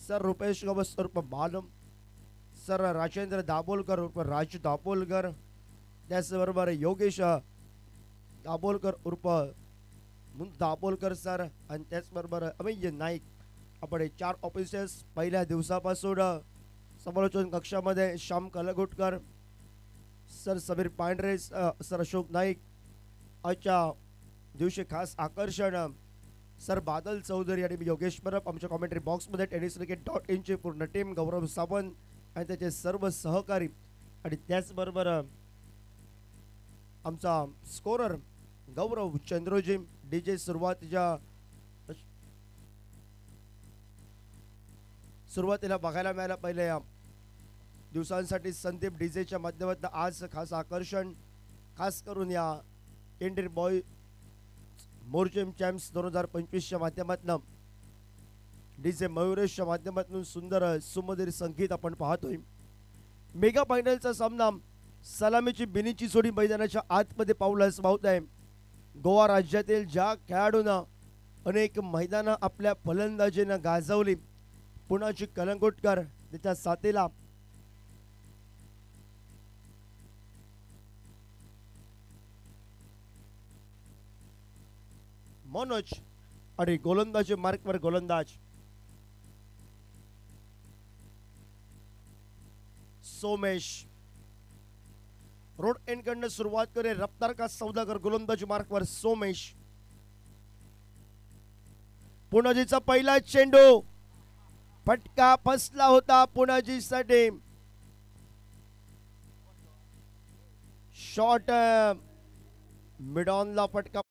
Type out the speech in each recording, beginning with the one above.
Sir Rupesh Gawas उर्फ बालम, sir Rajendra Dabholkar उर्फ राजू दाभोलकर, त्याचबरोबर योगेश दाभोलकर उर्फ दाभोलकर सर, आणि त्याचबरोबर अमेय नाईक. आपण हे 4 ऑफिसर्स पहिल्या दिवसापासून समालोचन कक्षामध्ये श्याम कलगुटकर, सर समीर पांढरे, सर अशोक नाईक. आजच्या दिवशी खास आकर्षण सर बादल चौधरी आणि योगेश परब. आमच्या कॉमेंट्री बॉक्समध्ये tenniscricket.in पूर्ण टीम, गौरव सावंत आणि त्याचे सर्व सहकारी, आणि त्याचबरोबर आमचा स्कोरर गौरव चंद्रोजी. डीजे सुरुवातीला बघायला मिळाला पहिल्या दिवसांसाठी संदीप डीजेच्या माध्यमातून. आज खास आकर्षण खास करून या इंडियन बॉय मोर्जिम चॅम्प्स 2025च्या माध्यमातून डीजे मयुरेशच्या माध्यमातून सुंदर सुमधुर संगीत आपण पाहतोय. मेगा फायनलचा सामना सलामीची बिनीची जोडी मैदानाच्या आतमध्ये पावलास पावत आहे. गोवा राज्यातील ज्या खेळाडूंना अनेक मैदानं आपल्या फलंदाजीनं गाजवली, पुण्याची कलंगुटकर त्याच्या साथीला मनोज, आणि गोलंदाजी मार्कवर गोलंदाज सोमेश. रोड एंड कडनं सुरुवात करे रफ्तार का सौदागर, गोलंदाजी मार्कवर सोमेश. पुणाजीचा पहिला चेंडू फटका फसला होता पुणाजीसाठी. शॉट मिड ऑनला फटका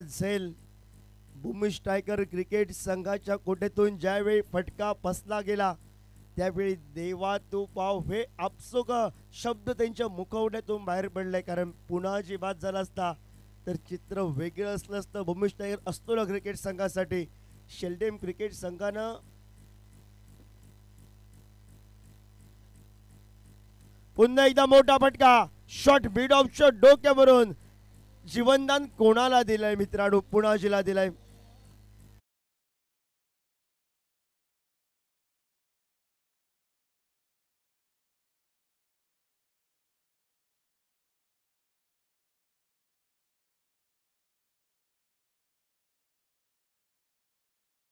झेल. भूमी स्ट्रायकर क्रिकेट संघाच्या कोठ्यातून ज्यावेळी फटका फसला गेला त्यावेळी देवा तू पाव हे आपसुक शब्द त्यांच्या मुखवट्यातून बाहेर पडले. कारण पुणाजी बाद झाला असता तर चित्र वेगळं असलं असतं. भूमी स्ट्रायकर असतो ना क्रिकेट संघासाठी. शेल्डेम क्रिकेट संघानं पुन्हा एकदा मोठा फटका. शॉट बीड ऑफ शॉट डोक्यावरून. जीवनदान कोणाला दिलंय मित्रांनो? पुणाजीला दिलंय.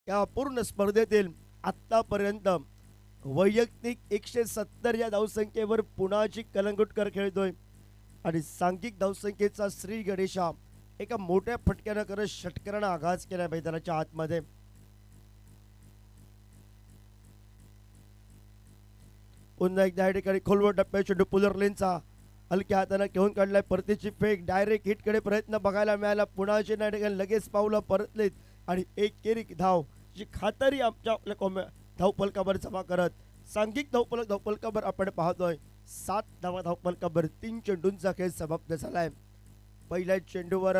या पूर्ण स्पर्धेतील आतापर्यंत वैयक्तिक 170 या धावसंख्येवर पुणाजी कलंगुटकर खेळतोय, आणि सांघिक धावसंख्येचा श्री गणेशा एका मोठ्या फटक्यानं करत षटकारानं आघात केला मैदानाच्या आतमध्ये. पुन्हा एकदा या ठिकाणी खोलवर टप्प्यात चेंडू पुलरलेनचा हलक्या हाताने घेऊन काढलाय. परतीची फेक डायरेक्ट हिटकडे प्रयत्न बघायला मिळाला. पुणाची या ठिकाणी लगेच पावलं परतलेत आणि एक धाव जी खातरी आमच्या आपल्या धावफलकावर जमा करत सांघिक धावफलकावर आपण पाहतोय. 7 धावा धावफलकावर. 3 चेंडूंचा खेळ समाप्त झालाय. पहिल्या चेंडूवर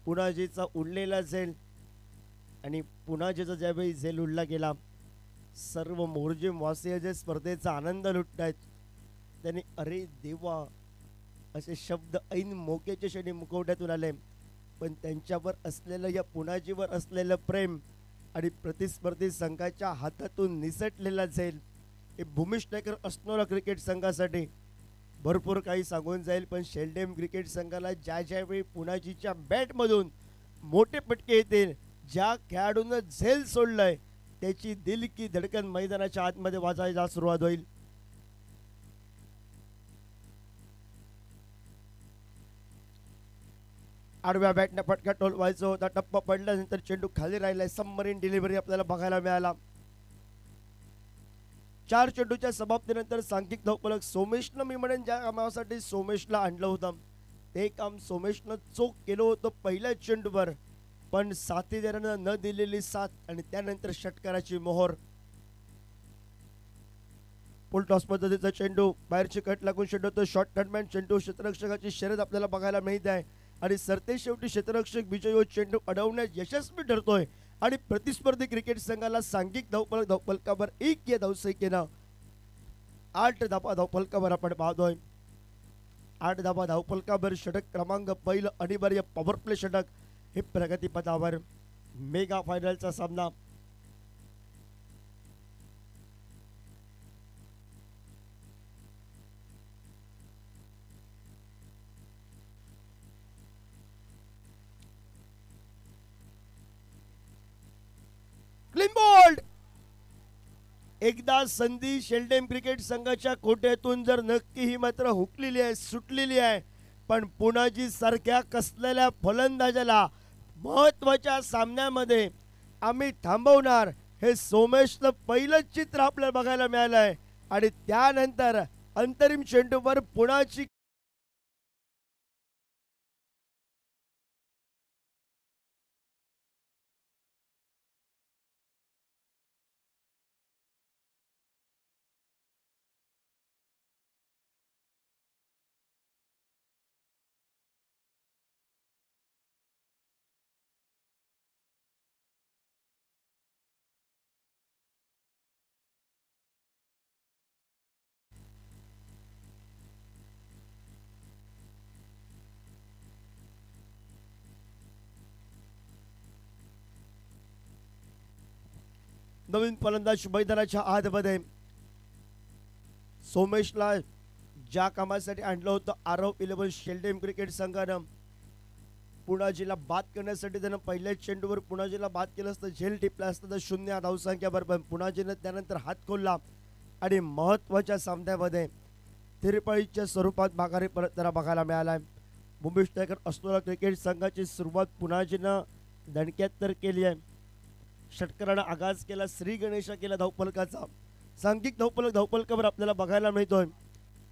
पुणाजीचा उडलेला झेल, आणि पुणाजीचा ज्यावेळी झेल उडला गेला सर्व मोर्जिम वासिय जे स्पर्धेचा आनंद लुटतायत त्यांनी अरे देवा असे शब्द ऐन मोक्याच्या क्षणी मुखवट्यातून आले. पण त्यांच्यावर असलेलं, या पुणाजीवर असलेलं प्रेम आणि प्रतिस्पर्धी संघाच्या हातातून निसटलेला झेल हे भूमी स्ट्रायकर असणारा क्रिकेट संघासाठी भरपूर काही सांगून जाईल. पण शेल्डेम क्रिकेट संघाला ज्यावेळी पुणाजीच्या बॅटमधून मोठे फटके येतील, ज्या खेळाडूनं झेल सोडलंय त्याची दिल की धडकन मैदानाच्या आतमध्ये वाजायला सुरुवात होईल. आडव्या बॅटने फटका टोलवायचा होता. टप्पा पडल्यानंतर चेंडू खाली राहिलाय. सबमरीन डिलिव्हरी आपल्याला बघायला मिळाला. 4 चेंडूच्या समाप्तीनंतर सांघिक धावफलक सोमेशनं, मी म्हणेन ज्या कामासाठी सोमेशला आणलं होतं ते काम सोमेशनं चोख केलं होतं पहिल्या चेंडूवर, पण साथीदारानं न दिलेली साथ आणि त्यानंतर षटकाराची मोहर. फुल टॉस पद्धतीचा चेंडू बाहेरची कट लागून चेंडू शॉर्ट कटमॅन चेंडू. क्षेत्ररक्षकाची शर्यत आपल्याला बघायला मिळते आहे आणि सरते शेवटी क्षेत्ररक्षक विजय चेंडू अडवण्यात यशस्वी ठरतोय आणि प्रतिस्पर्धी क्रिकेट संघाला सांघिक धावफलकावर 1 या धावसंख्येनं 8 धावा धावफलकावर आपण पाहतोय. 8 धावा धावफलकावर षटक क्रमांक पहिलं अनिवार्य पॉवर प्ले षटक हे प्रगतीपथावर मेगा फायनलचा सामना क्लीन बोल्ड एकदा संधी शेल्डेम क्रिकेट संघाच्या कोट्यातून जर नक्की ही मात्र हुकलेली आहे सुटलेली आहे पण पुणाजी सारख्या कसलेल्या फलंदाजाला महत्वाच्या सामन्यामध्ये आम्ही थांबवणार हे सोमेशचं पहिलं चित्र आपल्याला बघायला मिळालं आहे आणि त्यानंतर अंतरिम चेंडूवर पुणाची नवीन फलंदाज मैदानाच्या आतमध्ये सोमेशला ज्या कामासाठी आणलं होतं आरव 11 शेल्डेम क्रिकेट संघानं पुणाजीला बाद करण्यासाठी त्यानं पहिल्याच चेंडूवर पुणाजीला बाद केलं असतं झेल टिपला असतं तर 0 धावसंख्यावर पण पुणाजीनं त्यानंतर हात खोलला आणि महत्वाच्या सामन्यामध्ये तिरपळीच्या स्वरूपात माघारी परतताना बघायला मिळाला मुंबई टायगर अस्लोला क्रिकेट संघाची सुरुवात पुणाजीनं दणक्यात तर केली आहे षटकरानं आगाज केला श्री गणेशा केला धावफलकाचा सांघिक धावफलकावर आपल्याला बघायला मिळतोय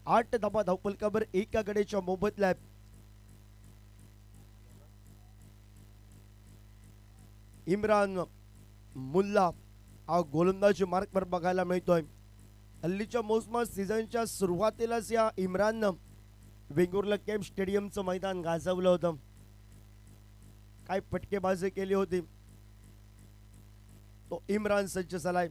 8 धावा धावफलकावर एका गडेच्या मोबदल्यात इम्रान मुल्ला हा गोलंदाजी मार्कवर बघायला मिळतोय हल्लीच्या मोसमात सीझनच्या सुरुवातीलाच या इम्राननं वेंगुर्ला कॅम्प स्टेडियमचं मैदान गाजवलं होतं काय फटकेबाजी केली होती तो इम्रान सज्ज झालाय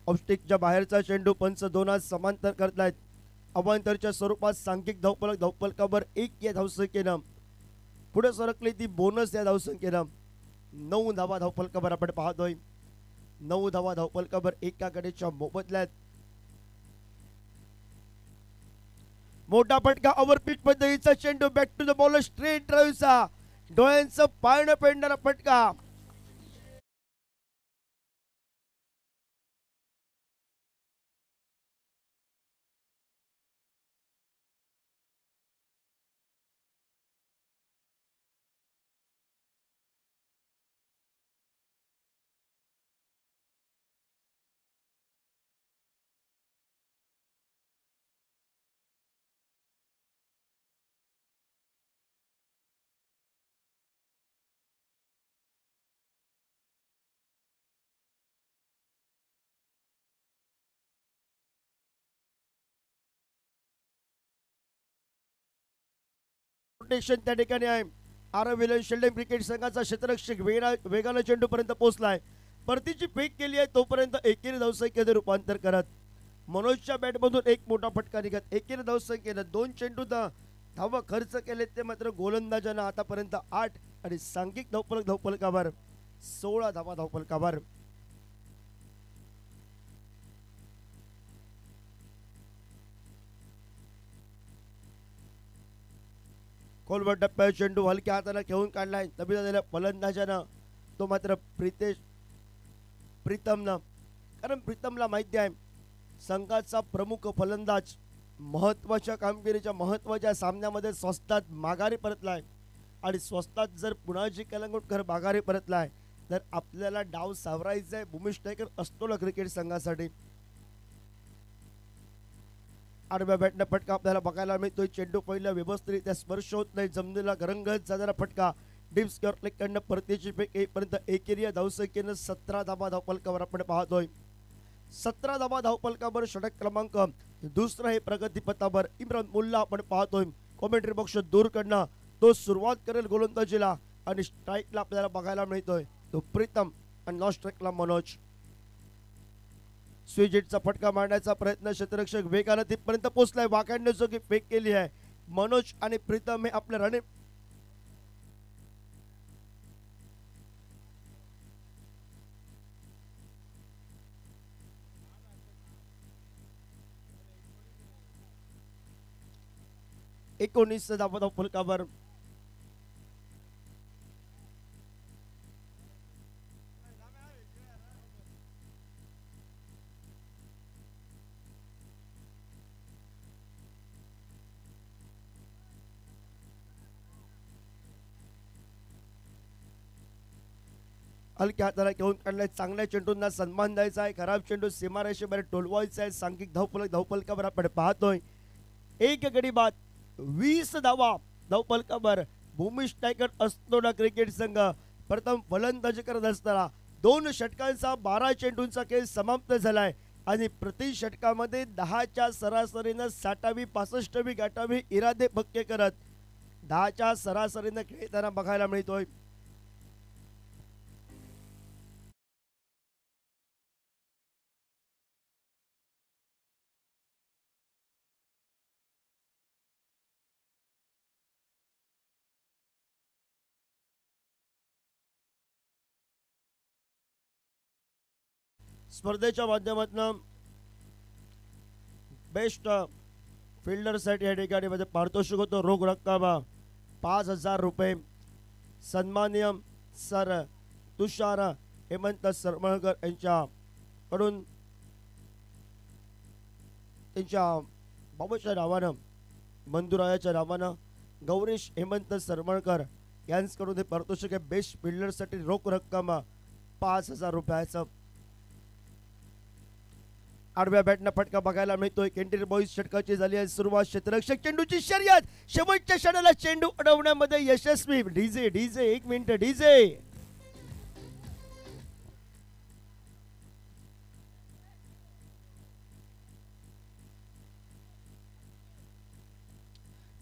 ऑफस्टिकच्या बाहेरचा चेंडू पंच दोनात समांतर करतायत अवांतरच्या स्वरूपात सांघिक धावफलकावर 1 या धावसंख्येनं पुढे सरकली ती बोनस या धावसंख्येनं 9 धावा धावफलकावर आपण पाहतोय 9 धावा धावफलकावर एका गडेच्या मोबदल्यात मोठा फटका ओव्हरपिच पद्धतीचा चेंडू back to the bowler straight ड्राईव्हचा डोळ्यांचं पाळणं पेडणारा फटका प्रोटेक्शन त्या ठिकाणी आहे आरव विलन शेल्डेम क्रिकेट संघाचा क्षेत्ररक्षक वेगानं चेंडूपर्यंत पोहोचलाय परतीची फेक केली आहे तोपर्यंत एकेरी धावसंख्येने रूपांतर करत मनोजच्या बॅटमधून एक मोठा फटका निघत एकेरी धावसंख्येनं 2 चेंडू धावा खर्च केले ते मात्र गोलंदाजानं आतापर्यंत 8 आणि सांघिक धावफलकावर 16 धावा धावफलकावर खोलवर टप्प्यावर चेंडू हलक्या हाताने घेऊन काढलाय तबी झालेल्या फलंदाजानं तो मात्र प्रीतमनं कारण प्रीतमला माहिती आहे संघाचा प्रमुख फलंदाज महत्वाच्या कामगिरीच्या महत्वाच्या सामन्यामध्ये स्वस्तात माघारी परतलाय आणि स्वस्तात जर पुणाजी कलंगूटकर माघारी परतलाय तर आपल्याला डाव सावरायचा आहे भूमिश टायगर अस्लोला क्रिकेट संघासाठी आडव्या बॅटनं फटका आपल्याला बघायला मिळतोय चेंडू पहिला व्यवस्थितरित्या स्पर्श होत नाही जमलेला गरंगत जाणारा फटका डीप स्क्वेअर लेगकडनं परतीची फेक येईपर्यंत एकेरी धावसंख्येनं 17 धावा धावफलकावर आपण पाहतोय 17 धावा धावफलकावर षटक क्रमांक दुसरा हे प्रगतीपथावर इम्रान मुल्ला आपण पाहतोय कॉमेंट्री बॉक्स दूर कडनं तो सुरुवात करेल गोलंदाजीला आणि स्ट्राईकला आपल्याला बघायला मिळतोय तो प्रीतम आणि नॉन स्ट्राईकला मनोज स्विजिटचा फटका मारण्याचा प्रयत्न, क्षेत्ररक्षक वेगानं तिथपर्यंत पोहोचलाय, वाकाडण्याची फेक केली आहे. मनोज आणि प्रीतम हे आपल्या रनिंग एकोणीस धावत फलकावर. हलक्या हाताला घेऊन काढलाय, चांगल्या चेंडूंना सन्मान द्यायचा आहे, खराब चेंडू सीमारेषेवर टोलवायचा आहे. सांघिक धावफलकावर आपण पाहतोय एक गडी बाद 20 धावा धावफलकावर. भूमिश टायगर असतोडा क्रिकेट संघ प्रथम फलंदाजी करत असताना 2 षटकांचा 12 चेंडूंचा खेळ समाप्त झालाय आणि प्रति षटकामध्ये 10च्या सरासरीनं 60वी 65वी गाठावी इरादे पक्के करत 10च्या सरासरीनं खेळताना बघायला मिळतोय. स्पर्धेच्या माध्यमातून बेस्ट फिल्डरसाठी या ठिकाणी मध्ये पारितोषिक होतो रोख रक्कम 5,000 रुपये. सन्माननीय सर तुषार हेमंत सरमळकर यांच्याकडून त्यांच्या बाबाच्या नावानं बंधुरायाच्या नावानं गौरीश हेमंत सरमळकर यांच्याकडून हे पारितोषिक आहे. बेस्ट फिल्डरसाठी रोख रक्कम 5,000 रुपयाचं. आडव्या बॅटनं फटका बघायला मिळतोय. केंटीर बॉईज षटकाची झाली आहे सुरुवात. क्षेत्ररक्षक चेंडूची शर्यत, शेवटच्या क्षणाला चेंडू अडवण्यामध्ये यशस्वी. DJ DJ 1 minute DJ.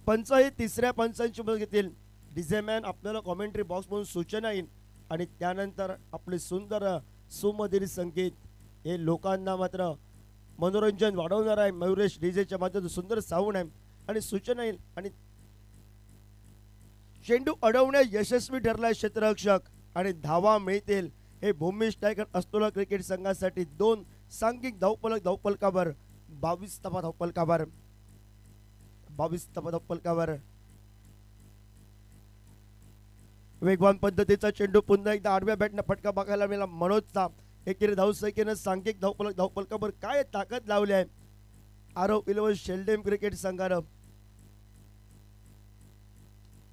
पंच हे तिसऱ्या पंचांची मदत घेतील. डीजे मॅन आपल्याला कॉमेंट्री बॉक्स मधून सूचना येईल आणि त्यानंतर आपले सुंदर सुमधुर संगीत हे लोकांना मात्र मनोरंजन वाढवणार आहे. मयुरेश डीजेच्या माध्यमातून सुंदर साऊंड आहे आणि सूचना येईल आणि चेंडू अडवण्यात यशस्वी ठरलाय क्षेत्ररक्षक आणि धावा मिळतील. हे भूमिश टायगर असतोला क्रिकेट संघासाठी 2 सांघिक धावफलकावर 22 धावा धावफलकावर 22 धावा धावफलकावर. वेगवान पद्धतीचा चेंडू पुन्हा एकदा आडव्या बॅटनं फटका बघायला मिळाला मनोजचा. एकेरी धावसंख्येनं सांघिक धावफलकावर काय ताकद लावली आहे आरव 11 शेल्डेम क्रिकेट संघानं.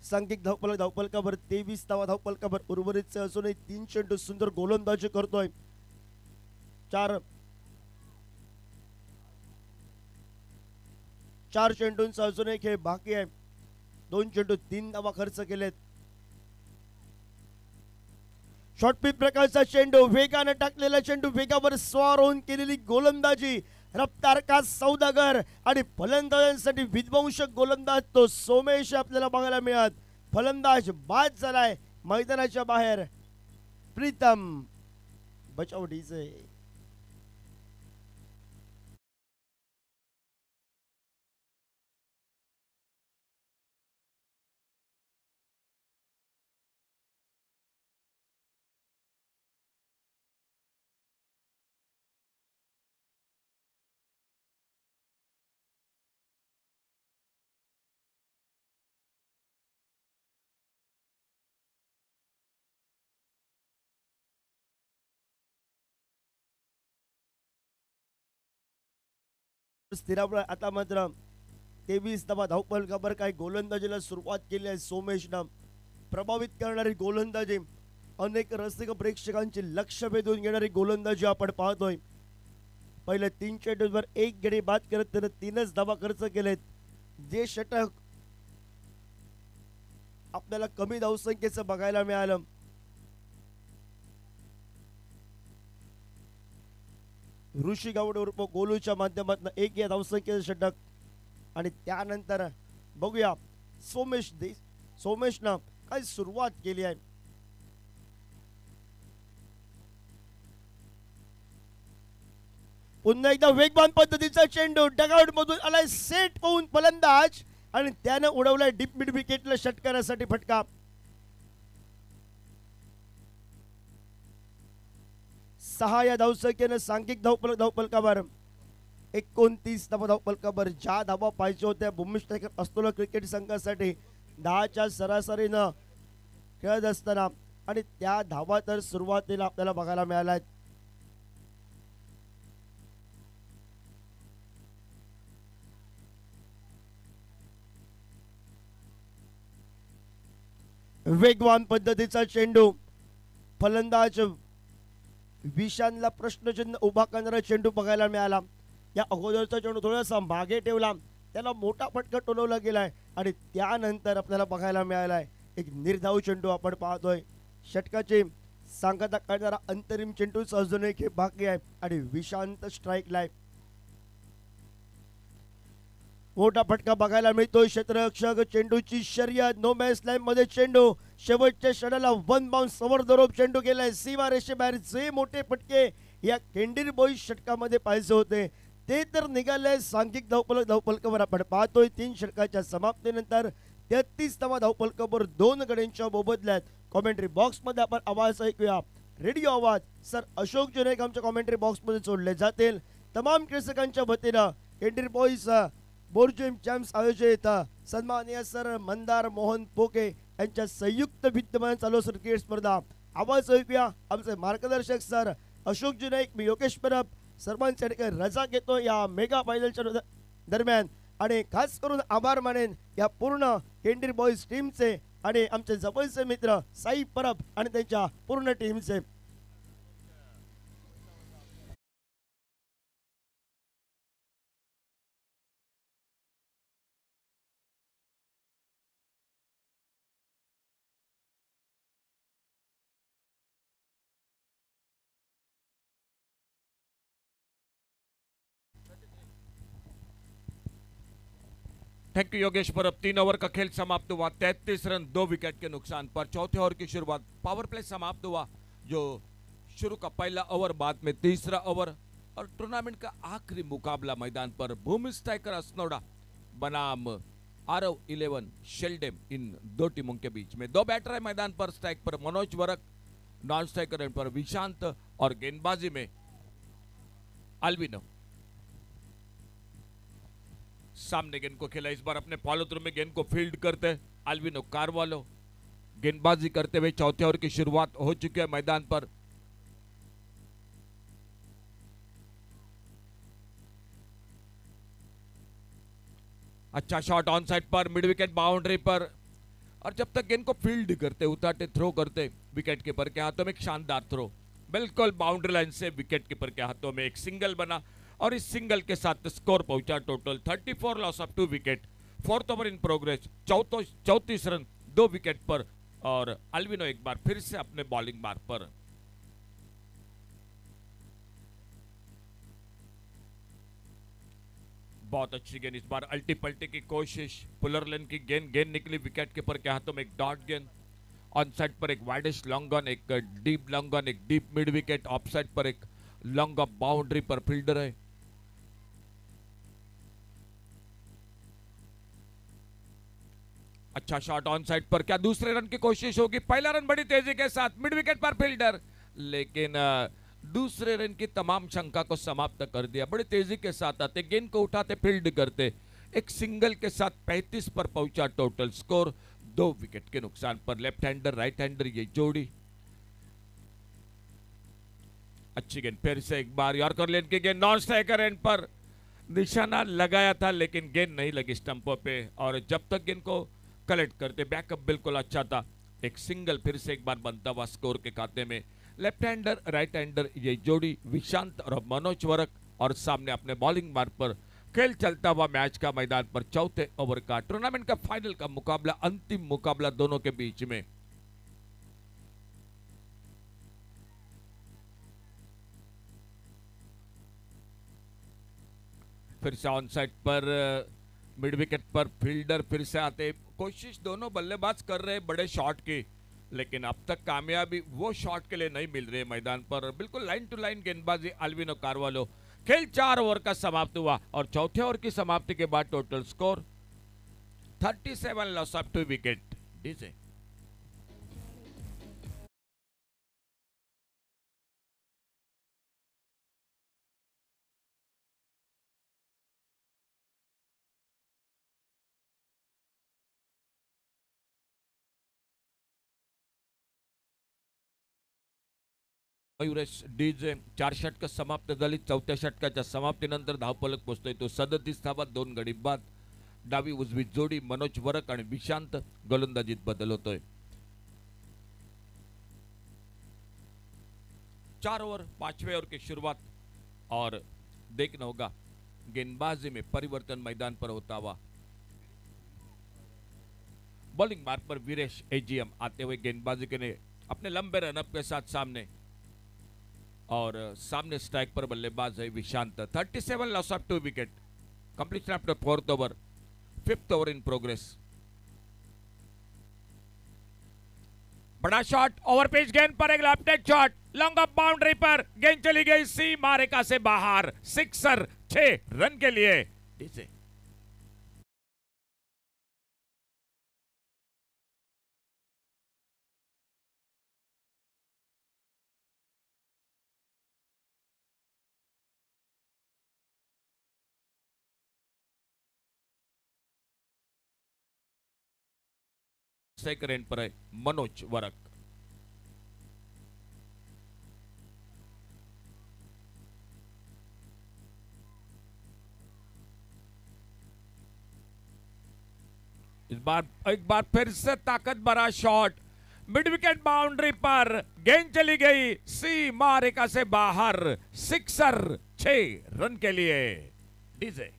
सांघिक धावफलकावर 23 धावा धावफलकावर. उर्वरित असूनही 3 चेंडू सुंदर गोलंदाजी करतोय. 4 चेंडूंचा अजूनही खेळ बाकी आहे. 2 चेंडू 3 धावा खर्च केलेत. शॉर्टपिच प्रकारचा चेंडू, वेगाने टाकलेला चेंडू, वेगावर स्वार होऊन केलेली गोलंदाजी. रफ्तार का सौदागर आणि फलंदाजांसाठी विध्वंसक गोलंदाज तो सोमेश आपल्याला बघायला मिळत. फलंदाज बाद झालाय मैदानाच्या बाहेर. प्रीतम बचाव डीजे. स्थिरावला आता मात्र 23 धावा धावफलकावर काही गोलंदाजीला सुरुवात केली आहे सोमेशनं. प्रभावित करणारी गोलंदाजी, अनेक रसिक प्रेक्षकांचे लक्ष वेधून घेणारी गोलंदाजी आपण पाहतोय. पहिले 3 चेंडूंवर 1 गडी बाद करत त्यानं 3च धावा खर्च केलेत. जे षटक आपल्याला कमी धावसंख्येचं बघायला मिळालं. ऋषी गावडे उर्फ गोलूच्या माध्यमातून 1 या धावसंख्येचं षटक आणि त्यानंतर बघूया सोमेशनं काय सुरुवात केली आहे. पुन्हा एकदा वेगवान पद्धतीचा चेंडू डगआउट मधून आलाय सेट होऊन फलंदाज आणि त्यानं उडवलाय डीप मिड विकेटला षटकारासाठी फटका. 6 या धावसंख्येनं सांघिक धावफलकावर 29 धावफलकावर ज्या धावा पाहिजे होत्या भूमिष्ठ असलेल्या क्रिकेट संघासाठी 10च्या सरासरीनं खेळत असताना आणि त्या धावा तर सुरुवातीला आपल्याला बघायला मिळाल्या. वेगवान पद्धतीचा चेंडू फलंदाज विशानला प्रश्नचिन्ह उभा करणारा चेंडू बघायला मिळाला. या अगोदरचा चेंडू थोडासा मागे ठेवला, त्याला मोठा फटका टोलवला गेलाय आणि त्यानंतर आपल्याला बघायला मिळालाय एक निर्धाव चेंडू आपण पाहतोय. षटकाची सांगता करणारा अंतरिम चेंडूचा अजून एक बाकी आहे आणि विशांत स्ट्राईकला. मोठा फटका बघायला मिळतोय. क्षेत्ररक्षक चेंडूची शर्यत नो मॅच लाईन मध्ये चेंडू शेवटच्या षडाला वन बाउन्स जबरदस्त चेंडू केलाय सीमा रेषेबाहेर. जे मोठे फटके या केंडीर बॉईज षटकामध्ये पाहिजे होते ते तर निघाले. सांघिक धावफलकावर आपण पाहतोय 3 षटकाच्या समाप्तीनंतर 33 धावफलकावर 2 गड्यांच्या मोबदल्यात. कॉमेंट्री बॉक्स मध्ये आपण आवाज ऐकूया. रेडिओ आवाज सर अशोक जुनेक आमच्या कॉमेंट्री बॉक्स मध्ये जोडले जातील. तमाम क्रीडकांच्या वतीनं केंडीर बॉईज बोर्जियम चॅम्प्स आयोजित सन्माननीय सर मंदार मोहन पोके यांच्या संयुक्त विद्यमान चालू क्रिकेट स्पर्धा आवाज ऐकूया. आमचे मार्गदर्शक सर अशोक जुनेक, मी योगेश परब सर्वांच्या रजा घेतो या मेगा फायनलच्या दरम्यान आणि खास करून आभार मानेन या पूर्ण केंडीर बॉईज टीमचे आणि आमचे जवळचे मित्र साई परब आणि त्यांच्या पूर्ण टीमचे. Thank you Yogesh Parab. 3 over का खेल समाप्त हुआ. 33 रन 2 विकेट के नुकसान पर. चौथे ओवर की शुरुआत पावर प्ले समाप्त हुआ. जो शुरू का पहला ओवर, बाद में तीसरा ओवर और टूर्नामेंट का आखिरी मुकाबला मैदान पर भूमि स्ट्राइकर असनोड़ा बनाम आरव 11 शेल्डेम, इन दो टीमों के बीच में. 2 बैटर है मैदान पर. स्ट्राइक पर मनोज वरक, नॉन स्ट्राइकर पर विशांत और गेंदबाजी में अल्विनो. सामने गेंद को खेला. इस बार अपने फॉलो थ्रू में गेंद को फील्ड करते अल्विनो कारवालो. गेंदबाजी करते हुए चौथे ओवर की शुरुआत हो चुकी है मैदान पर. अच्छा शॉट ऑन साइड पर, मिड विकेट बाउंड्री पर. और जब तक गेंद को फील्ड करते, उतारते, थ्रो करते विकेट कीपर के हाथों में एक शानदार थ्रो बिल्कुल बाउंड्री लाइन से विकेट कीपर के हाथों में एक सिंगल बना और इस सिंगल के साथ स्कोर पहुंचा total 34 loss of 2 wicket. 4th over in progress. 34 run 2 wicket पर और अल्विनो एक बार फिर से अपने बॉलिंग मार्ग पर. बहुत अच्छी गेंद. इस बार अल्टी पल्टी की कोशिश. पुलर लेन की गेंद निकली विकेट कीपर के हाथों में एक डॉट गेंद. ऑन साइड पर एक वाइडिश लॉन्ग ऑन, एक डीप लॉन्ग ऑन, एक deep mid wicket. Off side पर एक लॉन्ग ऑफ बाउंड्री पर फील्डर है. अच्छा शॉट ऑन साइड पर. क्या दूसरे रन की कोशिश होगी? पहला रन बड़ी तेजी के साथ मिड विकेट पर फील्डर, लेकिन दूसरे रन की तमाम शंका को समाप्त कर दिया. बड़ी तेजी के साथ आते, गेंद को उठाते, फील्ड करते, एक सिंगल के साथ 35 पर पहुंचा टोटल स्कोर 2 विकेट के नुकसान पर. लेफ्ट हैंडर राइट हैंडर ये जोड़ी. अच्छी गेंद फिर से एक बार यॉर्कर लेन की गेंद नॉन स्ट्राइकर एंड पर निशाना लगाया था, लेकिन गेंद नहीं लगी स्टंपों पे. और जब तक गेंद को कलेक्ट करते बैकअप बिल्कुल अच्छा था. एक सिंगल फिर से एक बार बनता हुआ स्कोर के खाते में. लेफ्ट हैंडर राइट हैंडर ये जोड़ी विशांत और मनोज वरक. और सामने अपने बॉलिंग मार्ग पर खेल चलता हुआ मैच का मैदान पर चौथे ओवर का टूर्नामेंट का फाइनल का मुकाबला, अंतिम मुकाबला दोनों के बीच में. फिर से ऑन साइड पर मिड विकेट पर फील्डर फिर से आते. कोशिश दोनों बल्लेबाज कर रहे बड़े शॉट की, लेकिन अब तक कामयाबी वो शॉट के लिए नहीं मिल रही है मैदान पर. बिल्कुल लाइन टू लाइन गेंदबाजी अल्विनो कारवालो. खेल 4 ओवर का समाप्त हुआ और चौथे ओवर की समाप्ति के बाद total score 37 loss of 2 wicket. DJ Mayuresh DJ 4 षटक समाप्त झाली। चौथ्या षटकाच्या समाप्तीनंतर धावफलक पोहोचतोय तो 37 धावा 2 गडी बाद। डावी उजवी जोडी मनोज वरक आणि विशांत गोलंदाजीत बदल होतोय। 4 ओवर 5वें ओवर की शुरुआत और देखना होगा गेंदबाजी में परिवर्तन मैदान पर होता हुआ। बॉलिंग मार्ग पर वीरेश एजीएम आते हुए गेंदबाजी के लिए अपने लंबे रनअप के साथ सामने और सामने स्ट्राइक पर बल्लेबाज है Vishant. 37 loss of 2 wicket. Completion after 4th over. 5th over in progress. बड़ा शॉट ओवर पिच गेंद पर एक left shot long off boundary पर गेंद चली गई सीमा रेखा से बाहर। सिक्सर 6 रन के लिए। डीजे सेकंड एंड पर है मनोज वरक। इस बार एक बार फिर से ताकत भरा शॉट मिड विकेट बाउंड्री पर गेंद चली गई सीमा रेखा से बाहर। सिक्सर 6 रन के लिए। डीजे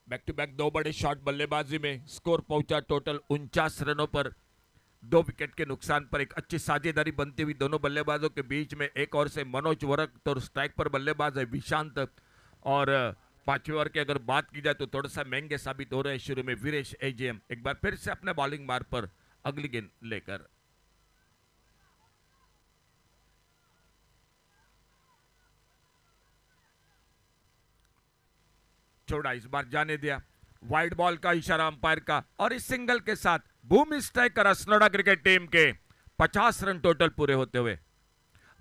बैक टू बैक 2 बड़े शॉट बल्लेबाजी में स्कोर पहुंचा टोटल 49 रनों पर। 2 विकेट के नुकसान पर एक अच्छी साझेदारी बनती हुई दोनों बल्लेबाजों के बीच में। एक और से मनोज वरक तो स्ट्राइक पर बल्लेबाज है विशांत। और 5वें ओवर की अगर बात की जाए तो थोड़ा सा महंगे साबित हो रहे हैं शुरू में वीरेश एजीएम। एक बार फिर से अपने बॉलिंग मार्ग पर अगली गेंद लेकर छोड़ा, इस बार जाने दिया। वाइड बॉल का इशारा अंपायर का और इस सिंगल के साथ भूमि स्ट्राइकर असनोडा क्रिकेट टीम के 50 रन टोटल पूरे होते हुए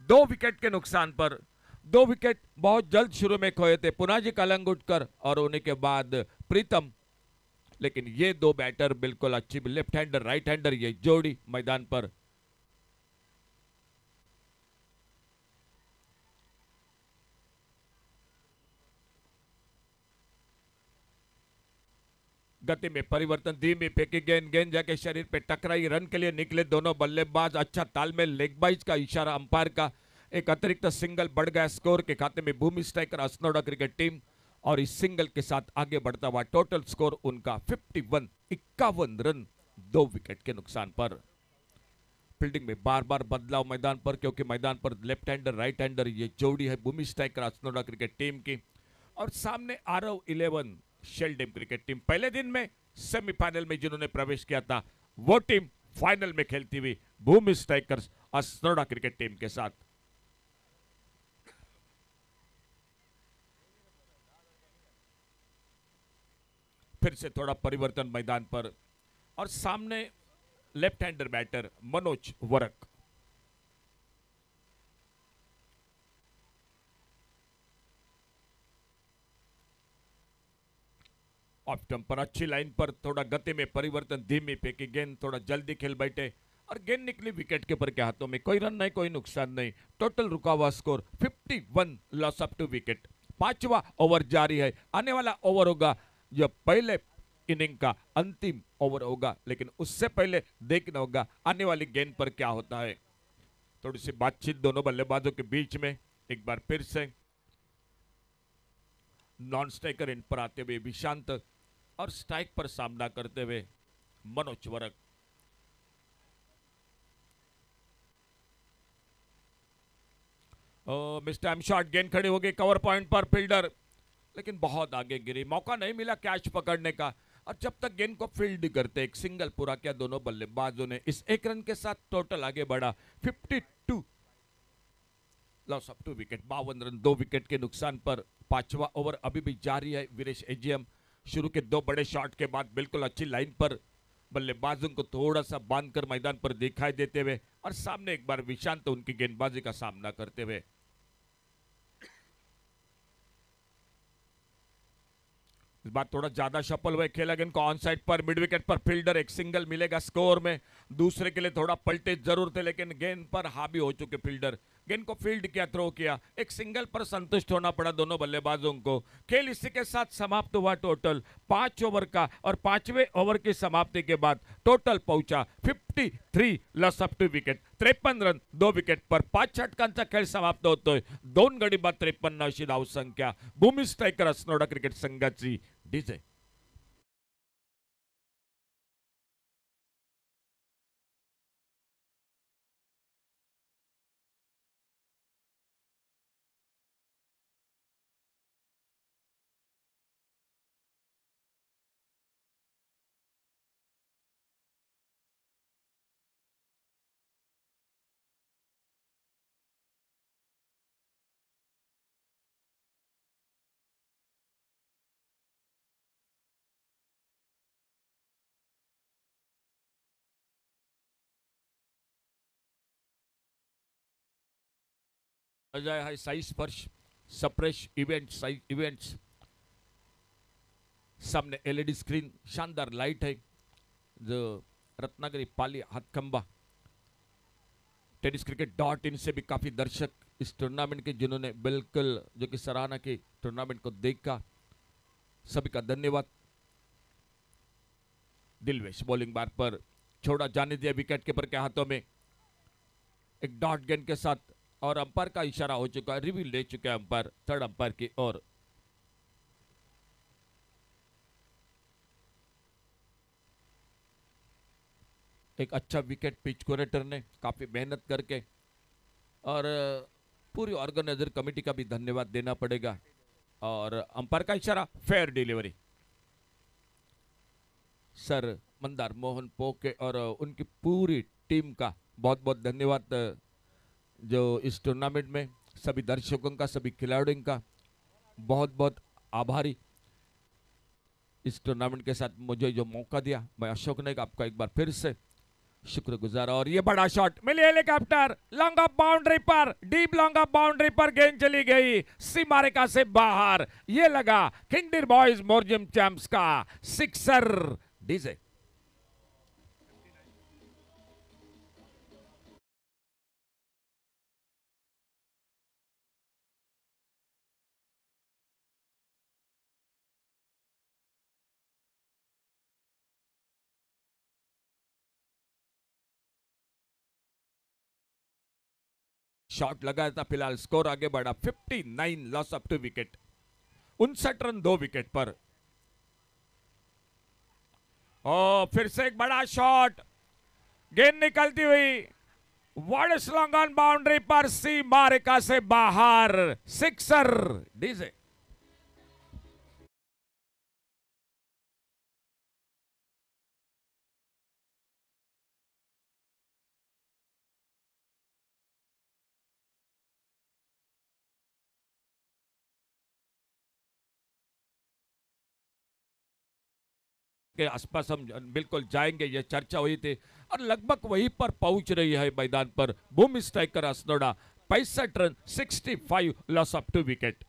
2 विकेट के नुकसान पर। 2 विकेट बहुत जल्द शुरू में खोए थे पुनाजी कलंगुटकर और होने के बाद प्रीतम, लेकिन ये 2 बैटर बिल्कुल अच्छी लेफ्ट हैंडर राइट हैंडर ये जोड़ी मैदान पर। गति में परिवर्तन धीमी फेंकी गेंद गेंद जाके शरीर पे टकराई। रन के लिए निकले दोनों बल्लेबाज। अच्छा तालमेल लेग बाइज का इशारा अंपायर का। एक अतिरिक्त सिंगल बढ़ गया स्कोर के खाते में भूमि स्ट्राइकर असनोडा क्रिकेट टीम और इस सिंगल के साथ आगे बढ़ता हुआ टोटल स्कोर उनका 51 रन 2 विकेट के नुकसान पर। फील्डिंग में बार बार बदलाव मैदान पर क्योंकि मैदान पर लेफ्ट हैंडर राइट हैंडर ये जोड़ी है भूमि स्ट्राइकर असनोडा क्रिकेट टीम की। और सामने आरव 11 शेल्डेम क्रिकेट टीम। पहले दिन में सेमीफाइनल में जिन्होंने प्रवेश किया था वो टीम फाइनल में खेलती हुई भूमि स्ट्राइकर्स असनोडा क्रिकेट टीम के साथ। फिर से थोड़ा परिवर्तन मैदान पर और सामने लेफ्ट हैंडर बैटर मनोज वरक। ऑफ स्टंप पर अच्छी लाइन पर थोड़ा गति में परिवर्तन धीमी फेंकी गेंद थोड़ा जल्दी खेल बैठे और गेंद निकली विकेट कीपर के हाथों में। कोई रन नहीं कोई नुकसान नहीं। टोटल रुका हुआ स्कोर 51 लॉस ऑफ 2 विकेट। 5वां ओवर जारी है। आने वाला ओवर होगा जो पहले इनिंग का अंतिम ओवर होगा, लेकिन उससे पहले देखना होगा आने वाली गेंद पर क्या होता है। थोड़ी सी बातचीत दोनों बल्लेबाजों के बीच में। एक बार फिर से नॉन स्ट्राइकर इन पर आते हुए विशांत और स्ट्राइक पर सामना करते हुए मनोज वरक। मिस टाइम शॉट, गेंद खड़ी हो गई कवर पॉइंट पर, फील्डर लेकिन बहुत आगे गिरी, मौका नहीं मिला कैच पकड़ने का। और जब तक गेंद को फील्ड करते एक सिंगल पूरा किया दोनों बल्लेबाजों ने। इस एक रन के साथ टोटल आगे बढ़ा 52, loss of 2 wicket, 52 run 2 wicket के नुकसान पर। पांचवा ओवर अभी भी जारी है। वीरेश एजीएम शुरू के 2 बड़े शॉट के बाद बिल्कुल अच्छी लाइन पर बल्लेबाजों को थोड़ा सा बांधकर मैदान पर दिखाई देते हुए, और सामने एक बार विशांत उनकी गेंदबाजी का सामना करते हुए। इस बार थोड़ा ज्यादा शफल हुए खेला गेंद को ऑन साइड पर, मिड विकेट पर फील्डर, एक सिंगल मिलेगा स्कोर में। दूसरे के लिए थोड़ा पलटे जरूर थे लेकिन गेंद पर हावी हो चुके फील्डर, गेंद को फील्ड किया, थ्रो किया, एक सिंगल पर संतुष्ट होना पड़ा दोनों बल्लेबाजों को। खेल इसी के साथ समाप्त हुआ। टोटल 5 ओवर का, और 5वें ओवर की समाप्ति के बाद टोटल पहुंचा 53, loss of 2 wicket, 53 run 2 wicket पर 5 षटकांचा खेळ समाप्त होतोय। 2 गडी बाद 53 अशी धावसंख्या भूमी स्ट्रायकर अस्नोडा क्रिकेट संघाची डीजे। अजय है साई स्पर्श सप्रेश इवेंट्स, सामने एलईडी स्क्रीन, शानदार लाइट है, जो रत्नागिरी पाली हाथखंबा tenniscricket.in से भी काफी दर्शक इस टूर्नामेंट के जिन्होंने बिल्कुल जो कि सराहना की टूर्नामेंट को देखा, सभी का धन्यवाद। दिलवेश बॉलिंग बार पर छोड़ा जाने दिया विकेट कीपर के हाथों में, एक डॉट गेंद के साथ, और अंपायर का इशारा हो चुका है, रिव्यू ले चुके हैं अंपायर थर्ड अंपायर की ओर। एक अच्छा विकेट पिच कोरेटर ने काफी मेहनत करके, और पूरी ऑर्गेनाइजर कमेटी का भी धन्यवाद देना पड़ेगा। और अंपायर का इशारा, fair delivery. Sir Mandar Mohan पोके और उनकी पूरी टीम का बहुत बहुत धन्यवाद, जो इस टूर्नामेंट में सभी दर्शकों का, सभी खिलाड़ियों का बहुत बहुत आभारी। इस टूर्नामेंट के साथ मुझे जो मौका दिया, मैं अशोक नाइक आपका एक बार फिर से शुक्रगुजार। और ये बड़ा शॉट मिली, हेलीकॉप्टर लॉन्ग ऑफ बाउंड्री पर, डीप लॉन्ग ऑफ बाउंड्री पर गेंद चली गई सीमारेखा से बाहर। ये लगा खिंडीर बॉयज मोरजिम चैंप्स का सिक्सर। डीजे शॉट लगाया था। फिलहाल स्कोर आगे बढ़ा 59, loss of 2 wicket, 59 run 2 wicket पर। ओ फिर से एक बड़ा शॉट, गेंद निकलती हुई वर्ड्स लॉन्ग ऑन बाउंड्री पर, सीमा रेखा से बाहर, सिक्सर। डीजे के आसपास हम बिल्कुल जाएंगे, ये चर्चा हुई थी, और लगभग वहीं पर पहुंच रही है मैदान पर Bhumi striker Asnoda. 65 run 65, loss of 2 wicket.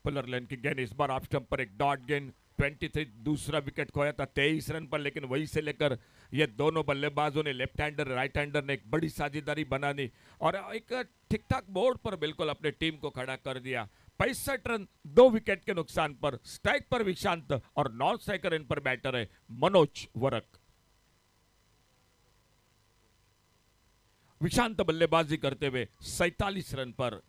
पुलर लेन की गेंद, इस बार ऑफ स्टंप पर एक डॉट गेंद, 23, दूसरा विकेट खोया था 23 रन पर, लेकिन वहीं से लेकर ये दोनों बल्लेबाजों ने, लेफ्ट हैंडर राइट हैंडर ने एक बड़ी साझेदारी बनानी और एक ठीक ठाक बोर्ड पर बिल्कुल अपने टीम को खड़ा कर दिया। 65 रन 2 विकेट के नुकसान पर। स्ट्राइक पर विशांत और नॉन स्ट्राइकर इन पर बैटर है मनोज वरक। विशांत बल्लेबाजी करते हुए 47 रन पर।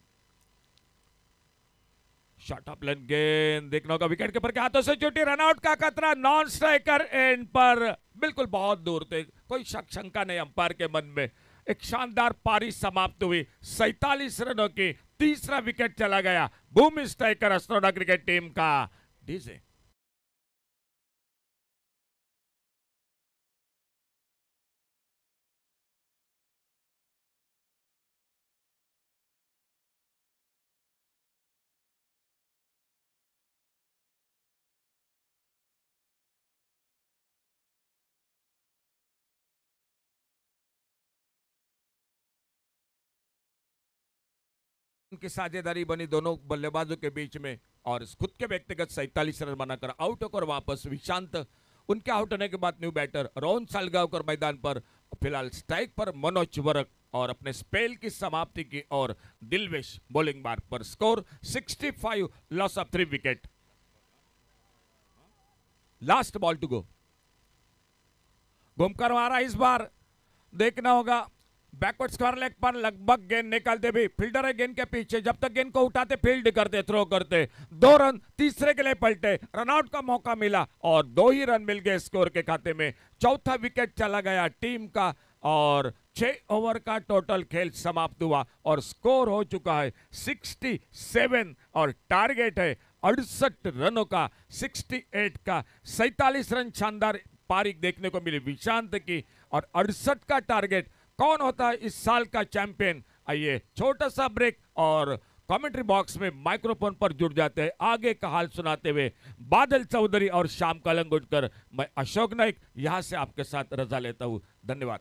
शॉट ऑफ लेन गेंद देखना होगा, विकेट कीपर के हाथों से छूटी, रनआउट का खतरा, नॉन स्ट्राइकर एंड पर बिल्कुल बहुत दूर थे, कोई शंका नहीं अंपायर के मन में। एक शानदार पारी समाप्त हुई 47 रनों की, तीसरा विकेट चला गया भूमि स्ट्राइकर अस्ट्रोडा क्रिकेट टीम का। डीजे उनकी साझेदारी बनी दोनों बल्लेबाजों के बीच में और खुद के व्यक्तिगत 47 रन बनाकर आउट होकर वापस विशांत, उनके आउट होने के बाद न्यू बैटर रोहन सालगांवकर मैदान पर, फिलहाल स्ट्राइक पर मनोज वर्क और अपने स्पेल की समाप्ति की और दिलवेश बॉलिंग मार्क पर। Score 65, loss of 3 wicket. Last ball to go, घूमकर मारा इस बार, देखना होगा बैकवर्ड स्क्वायर लेग पर लगभग गेंद निकालते भी, फील्डर है गेंद के पीछे, जब तक गेंद को उठाते फील्ड करते, थ्रो करते, 2 रन, तीसरे के लिए पलटे, रनआउट का मौका मिला और 2 ही रन मिल गए स्कोर के खाते में। चौथा विकेट चला गया टीम का और 6 ओवर का टोटल खेल समाप्त हुआ और स्कोर हो चुका है 67 और टारगेट है 68 रनों का, 68 का 47 रन शानदार पारी देखने को मिली विशांत की और 68 का टारगेट। कौन होता है इस साल का चैंपियन? आइए छोटा सा ब्रेक और कमेंट्री बॉक्स में माइक्रोफोन पर जुड़ जाते हैं आगे का हाल सुनाते हुए बादल चौधरी और श्याम कलंगुटकर। मैं अशोक नाइक यहां से आपके साथ रजा लेता हूं, धन्यवाद।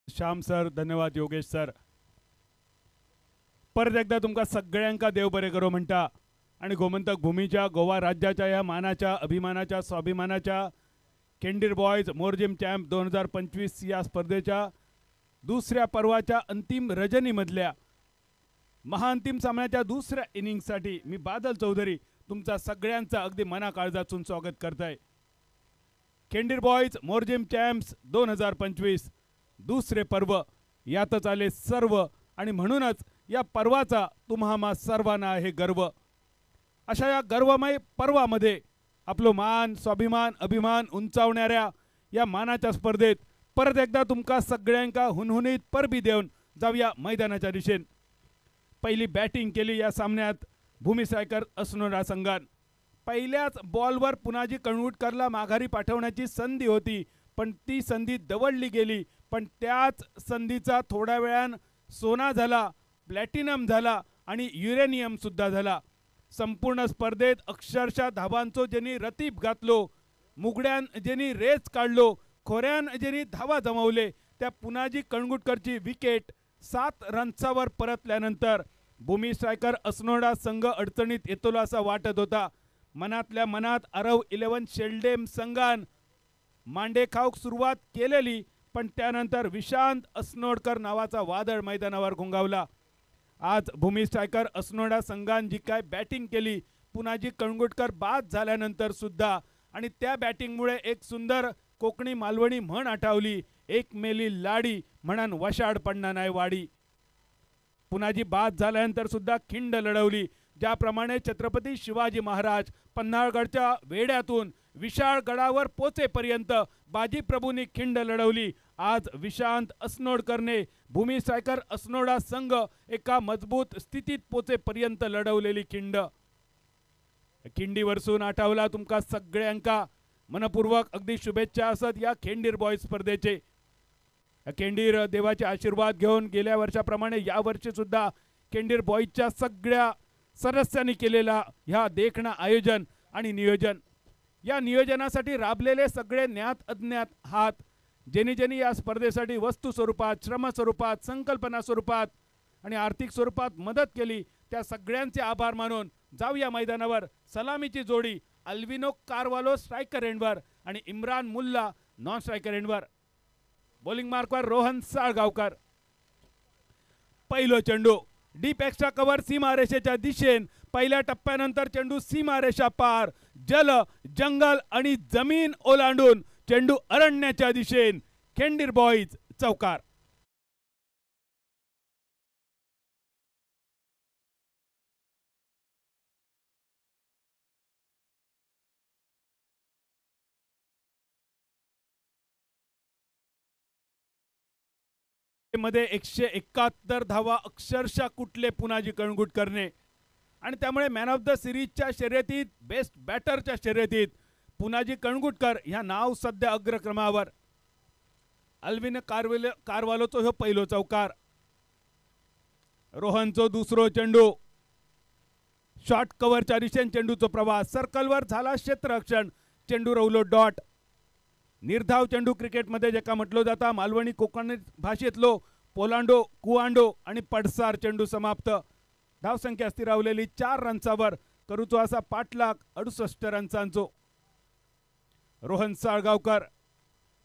श्याम सर, धन्यवाद योगेश सर। परत एकदा तुमका सगळ्यांका देव बरे करो म्हणटा आणि गोमंतक भूमीच्या, गोवा राज्याच्या या मानाच्या, अभिमानाच्या, स्वाभिमानाच्या केंडीर बॉयज मोरजिम चॅम्प 2025 या स्पर्धेच्या दुसऱ्या पर्वाच्या अंतिम रजनीमधल्या महाअंतिम सामन्याच्या दुसऱ्या इनिंगसाठी मी बादल चौधरी तुमचा सगळ्यांचा अगदी मनाकाळजातून स्वागत करताय। केंडीर बॉयज मोरजिम चॅम्प्स 2025 दुसरे पर्व यातच आले सर्व आणि म्हणूनच या पर्वाचा तुम्हा सर्वांना आहे गर्व। अशा या गर्वमय पर्वामध्ये आपलो मान, स्वाभिमान, अभिमान उंचावणाऱ्या या मानाच्या स्पर्धेत परत एकदा तुमका सगळ्यांका हुनहुनीत परबी देऊन जाऊया मैदानाच्या दिशेन। पहिली बॅटिंग केली या सामन्यात भूमी स्ट्रायकर अस्नोडा संघान। पहिल्याच बॉलवर पुनाजी कणगुटकरला माघारी पाठवण्याची संधी होती, पण ती संधी दवडली गेली। पण त्याच संधीचा थोड्या वेळान सोना झाला, प्लॅटिनम झाला आणि युरेनियम सुद्धा झाला। संपूर्ण स्पर्धेत अक्षरशः धावांचो ज्यांनी रतीब घातलो, मुगड्यान ज्यांनी रेस काढलो, खोऱ्यान ज्यांनी धावा जमवले, त्या पुनाजी कणगुटकरची विकेट 7 रन्सावर परतल्यानंतर भूमी स्ट्रायकर असनोडा संघ अडचणीत येतो असा वाटत होता. मनातल्या मनात आरव 11 शेल्डेम संघान मांडेखाऊक सुरुवात केलेली, पण त्यानंतर विशांत असनोडकर नावाचा वादळ मैदानावर घुंगावला. आज भूमी स्ट्रायकर असनोडा संघान जी काय बॅटिंग केली, पुनाजी कणगुटकर बाद झाल्यानंतर सुद्धा, आणि त्या बॅटिंगमुळे एक सुंदर कोकणी मालवणी म्हण आठवली, एक मेली लाडी म्हणून वशाड पडणार नाही वाडी. पुनाजी बाद झाल्यानंतर सुद्धा खिंड लढवली. ज्याप्रमाणे छत्रपती शिवाजी महाराज पन्हाळगडच्या वेड्यातून विशाळ गडावर पोचेपर्यंत बाजीप्रभूंनी खिंड लढवली, आज विशांत असनोडकरने भूमी स्ट्रायकर असनोडा संघ एका मजबूत स्थितीत पोचेपर्यंत लढवलेली खिंड. खिंडी वरसून आठवला तुमका सगळ्यांका मनपूर्वक अगदी शुभेच्छा असत या खेंडीर बॉयज स्पर्धेचे. खेंडीर देवाचे आशीर्वाद घेऊन गेल्या वर्षाप्रमाणे या वर्षी सुद्धा खेंडीर बॉयजच्या सगळ्या सदस्यांनी केलेला ह्या देखणं आयोजन आणि नियोजन, या नियोजनासाठी राबलेले सगळे ज्ञात अज्ञात हात, ज्यांनी ज्यांनी या स्पर्धेसाठी वस्तू स्वरूपात, श्रम स्वरूपात, संकल्पना स्वरूपात आणि आर्थिक स्वरूपात मदत केली, त्या सगळ्यांचे आभार मानून जाऊया मैदानावर. सलामीची जोडी अल्विनो कारवालो स्ट्रायकर एंडवर आणि इम्रान मुल्ला नॉन स्ट्रायकर एंडवर. बॉलिंग मार्कवर रोहन साळगावकर. पहिलो चेंडू डीप एक्स्ट्रा कव्हर सीमारेषेच्या दिशेन. पहिल्या टप्प्यानंतर चेंडू सीमारेषा पार, जल, जंगल आणि जमीन ओलांडून चेंडू अरण्याच्या दिशेन. खेंडीर बॉयज चौकार. मध्ये 171 धावा अक्षरशः कुठले पुनाजी कणगुटकरने, आणि त्यामुळे मॅन ऑफ द सिरीजच्या शर्यतीत, बेस्ट बॅटरच्या शर्यतीत पुनाजी कणगुटकर ह्या नाव सध्या अग्रक्रमावर. अल्विन कारवालोचो ह्यो पहिलो चौकार. रोहनचो दुसरो चेंडू. शॉर्ट कव्हरच्या दिशेन चेंडूचो प्रवास, सर्कलवर झाला क्षेत्ररक्षण, चेंडू रवलो डॉट. निर्धाव चेंडू क्रिकेटमध्ये जेका म्हटलो जाता, मालवणी कोकणी भाषेतलो पोलांडो, कुआंडो आणि पडसार चेंडू समाप्त. धावसंख्या स्थिरावलेली 4 रन्सावर. करूचो असा पाठलाग 68 रन्सांचो. रोहन साळगावकर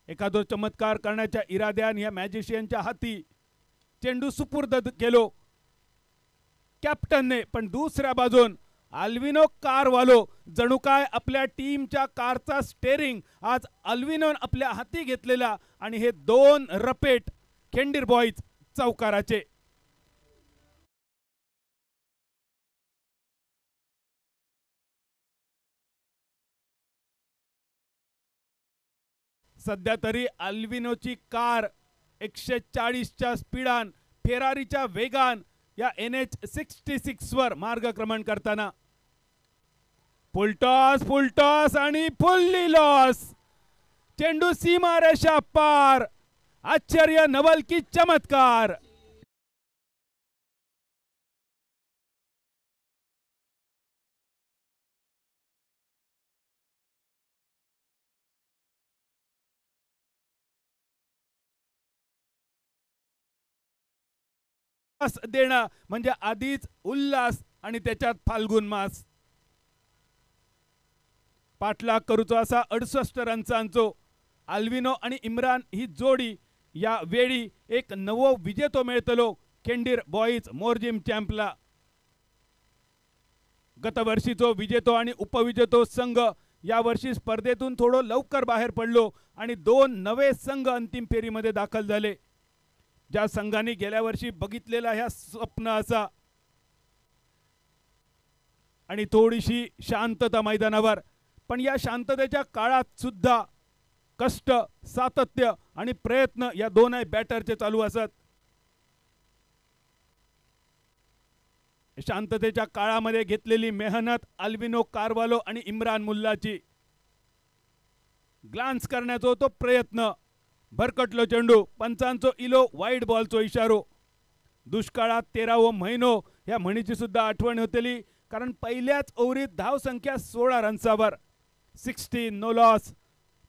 एखादो चमत्कार करण्याच्या इराद्यान या मॅजिशियनच्या हाती चेंडू सुपूर्द केलो कॅप्टनने, पण दुसऱ्या बाजून अल्विनो कारवालो जणू काय आपल्या टीमच्या कारचा स्टेरिंग आज अल्विनोन आपल्या हाती घेतलेला, आणि हे 2 रपेट खेंडीर बॉयज चौकाराचे. सध्या तरी अल्विनोची कार 140च्या स्पीडान, फेरारीच्या वेगान या NH66 वर मार्गक्रमण करताना. फुलटॉस आणि फुल्ली लॉस. चेंडू सीमारेषा पार. आश्चर्य नवल की चमत्कार. देणं म्हणजे आधीच उल्हास आणि त्याच्यात फाल्गुन मास. पाठलाग करूचो असा 68 रन्सांचो. अल्विनो आणि इम्रान ही जोडी या वेळी एक नवो विजेतो मिळतलो खेंडीर बॉयज मोरजिम चॅम्पला. गतवर्षीचो विजेतो आणि उपविजेतो संघ या वर्षी स्पर्धेतून थोडं लवकर बाहेर पडलो आणि 2 नवे संघ अंतिम फेरीमध्ये दाखल झाले. ज्या संघाने गेल्या वर्षी बघितलेला ह्या स्वप्न असा आणि थोडीशी शांतता मैदानावर, पण या शांततेच्या काळात सुद्धा कष्ट, सातत्य आणि प्रयत्न या दोनही बॅटरचे चालू असत. शांततेच्या काळामध्ये घेतलेली मेहनत अल्विनो कारवालो आणि इम्रान मुल्लाची. ग्लान्स करण्याचा तो प्रयत्न. भरकटलो चेंडू. पंचांचो इलो, वाईड बॉलचो इशारो. दुष्काळात 13वो महिनो या म्हणीची सुद्धा आठवण होतेली, कारण पहिल्याच ओव्हरीत धावसंख्या 16 रन्सावर. 16 नो लॉस.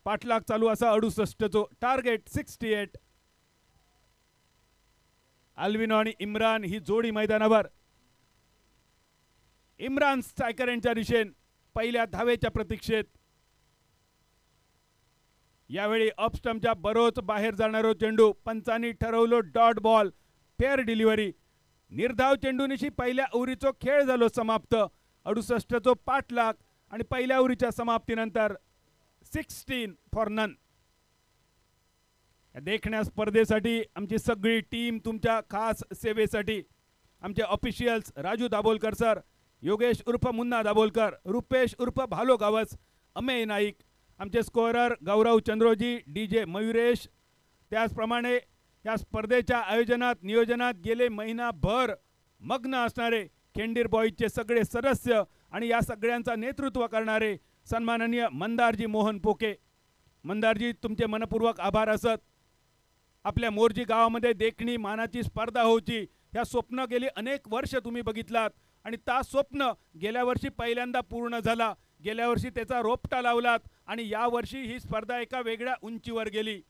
पाठलाग चालू असा 68चो. टार्गेट 68. अल्विनो आणि इम्रान ही जोडी मैदानावर. इम्रान स्ट्रायकर यांच्या दिशेन पहिल्या धावेच्या प्रतीक्षेत. यावेळी ऑफस्टंपच्या बरोच बाहेर जाणारो चेंडू पंचांनी ठरवलो डॉट बॉल. Fair delivery. निर्धाव चेंडूनिशी पहिल्या ओव्हरीचो खेळ झालो समाप्त. 68चो पाठलाग आणि पहिल्या ओव्हरीच्या समाप्तीनंतर 16 फॉर नन. या देखण्या स्पर्धेसाठी आमची सगळी टीम तुमच्या खास सेवेसाठी आमचे ऑफिशियल्स राजू दाभोलकर सर, योगेश उर्फ मुन्ना दाभोलकर, रुपेश उर्फ भालो गावस, अमेय नाईक, आमचे स्कोअरर गौरव चंद्रोजी, DJ मयुरेश. त्याचप्रमाणे या स्पर्धेच्या आयोजनात नियोजनात गेले महिनाभर मग्न असणारे खेंडीर बॉईजचे सगळे सदस्य आणि या सगळ्यांचा नेतृत्व करणारे सन्माननीय मंदारजी मोहन पोके. मंदारजी, तुमचे मनपूर्वक आभार असत. आपल्या मोर्जी गावामध्ये देखणी मानाची स्पर्धा होची ह्या स्वप्न गेली अनेक वर्ष तुम्ही बघितलात आणि ता स्वप्न गेल्या वर्षी पहिल्यांदा पूर्ण झाला. गेल्या वर्षी त्याचा रोपटा लावलात आणि या वर्षी ही स्पर्धा एका वेगळ्या उंचीवर गेली.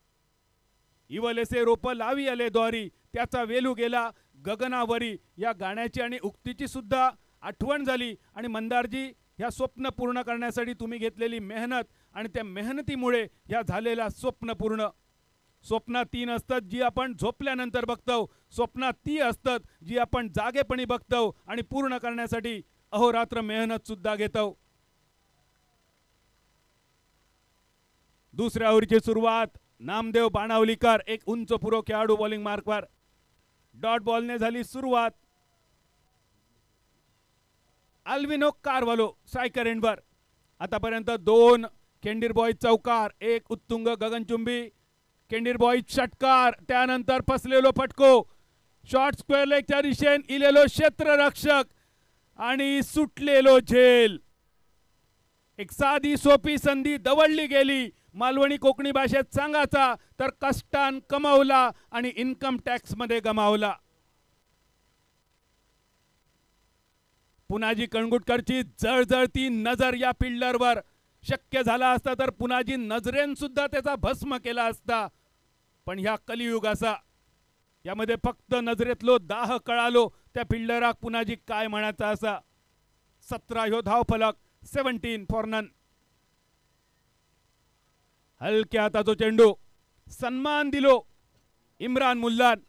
इवलेसे रोप लावी आले द्वारी, त्याचा वेलू गेला गगनावरी या गाण्याची आणि उक्तीची सुद्धा आठवण झाली. आणि मंदारजी, ह्या स्वप्न पूर्ण करण्यासाठी तुम्ही घेतलेली मेहनत आणि त्या मेहनतीमुळे ह्या झालेला स्वप्न पूर्ण. स्वप्न 3 असतात जी आपण झोपल्यानंतर बघतो, स्वप्न ती असतात जी आपण जागेपणी बघतो आणि पूर्ण करण्यासाठी अहोरात्र मेहनत सुद्धा घेतो. दुसऱ्या ओव्हरची सुरुवात. नामदेव बाणावलीकर एक उंच पुरो खेळाडू बॉलिंग मार्कवर. डॉट बॉलने झाली सुरुवात. अल्विनो कारवालो स्ट्रायकर एंडवर. आतापर्यंत 2 केंडीर बॉईज चौकार, एक उत्तुंग गगनचुंबी. केंडीर बॉईज षटकार, त्यानंतर फसलेलो फटको. शॉर्ट स्क्वेअर लेगच्या दिशेन इलेलो क्षेत्ररक्षक आणि सुटलेलो झेल. एक साधी सोपी संधी दवडली गेली. मालवणी कोकणी भाषेत सांगायचा तर कष्टान कमावला आणि इन्कम टॅक्स मध्ये गमावला. पुनाजी कणगुटकरची जळजळती नजर या फिल्डरवर. शक्य झाला असता तर पुनाजी नजरेन सुद्धा त्याचा भस्म केला असता. पण ह्या कलियुगाचा यामध्ये फक्त नजरेतलो दाह कळालो त्या फिल्डराक पुनाजी काय म्हणायचा असा. 17 ह्यो धाव फलक. 17 फॉर नन. हलक्या हाताचो चेंडू. सन्मान दिलो इम्रान मुल्लान.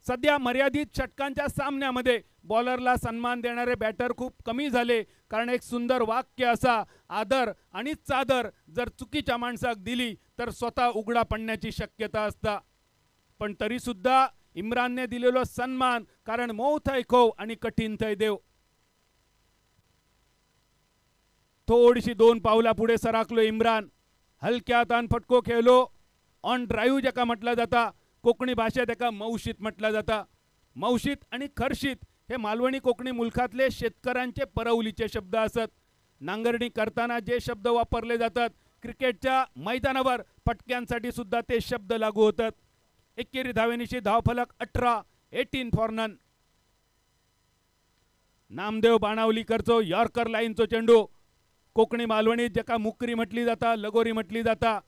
सध्या मर्यादित षटकांच्या सामन्यामध्ये बॉलरला सन्मान देणारे बॅटर खूप कमी झाले, कारण एक सुंदर वाक्य असा, आदर आणि चादर जर चुकीच्या माणसाक दिली तर स्वतः उघडा पडण्याची शक्यता असता. पण तरी सुद्धा इम्रानने दिलेलो सन्मान, कारण मऊ थंय खो आणि कठीण थंय देव. थोडीशी 2 पावला पुढे सराकलो इम्रान. हलक्या हातान फटको खेळलो. ऑन ड्राईव्ह ज्याका म्हटला जाता, कोकणी भाषेत एका मौशीत म्हटला जाता. मौशीत आणि खर्शीत हे मालवणी कोकणी मुलखातले शेतकऱ्यांचे परवलीचे शब्द असत. नांगरणी करताना जे शब्द वापरले जातात, क्रिकेटच्या मैदानावर फटक्यांसाठी सुद्धा ते शब्द लागू होतात. एकेरी धावेनिशी धावफलक 18. 18 फॉर नन. नामदेव बाणावलीकरचो यॉर्कर लाईनचो चेंडू. कोकणी मालवणीत ज्याका मुकरी म्हटली जाता, लगोरी म्हटली जाता.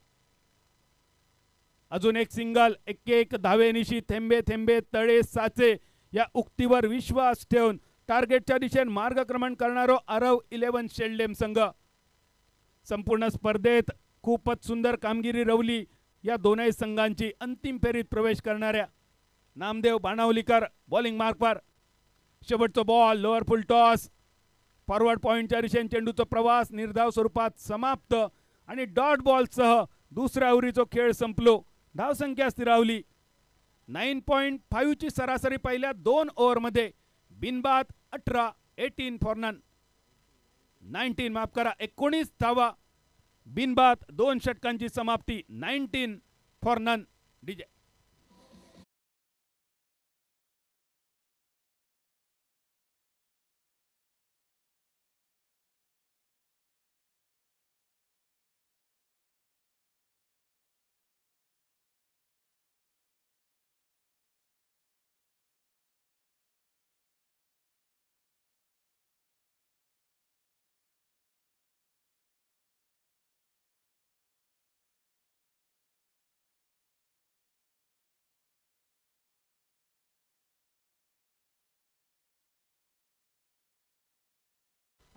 अजून एक सिंगल. 1-1 धावेनिशी थेंबे थेंबे तळे साचे या उक्तीवर विश्वास ठेवून टार्गेटच्या दिशेने मार्गक्रमण करणारो आरव 11 शेल्डेम संघ. संपूर्ण स्पर्धेत खूपच सुंदर कामगिरी रवली या दोनही संघांची. अंतिम फेरीत प्रवेश करणाऱ्या नामदेव बाणावलीकर बॉलिंग मार्कवर. शेवटचा ball. Lower full toss. Forward पॉइंटच्या दिशेने चेंडूचा प्रवास निर्धाव स्वरूपात समाप्त आणि डॉट बॉलसह दुसऱ्या ओव्हरीचा खेळ संपलो. धावसंख्या स्थिरावली. 9.5 ची सरासरी पहिल्या 2 ओव्हरमध्ये. बिनबाद 18. 18 फॉर नन. 19 माफ करा 19 धावा. बिनबाद 2 षटकांची समाप्ती. 19 फॉर नन. DJ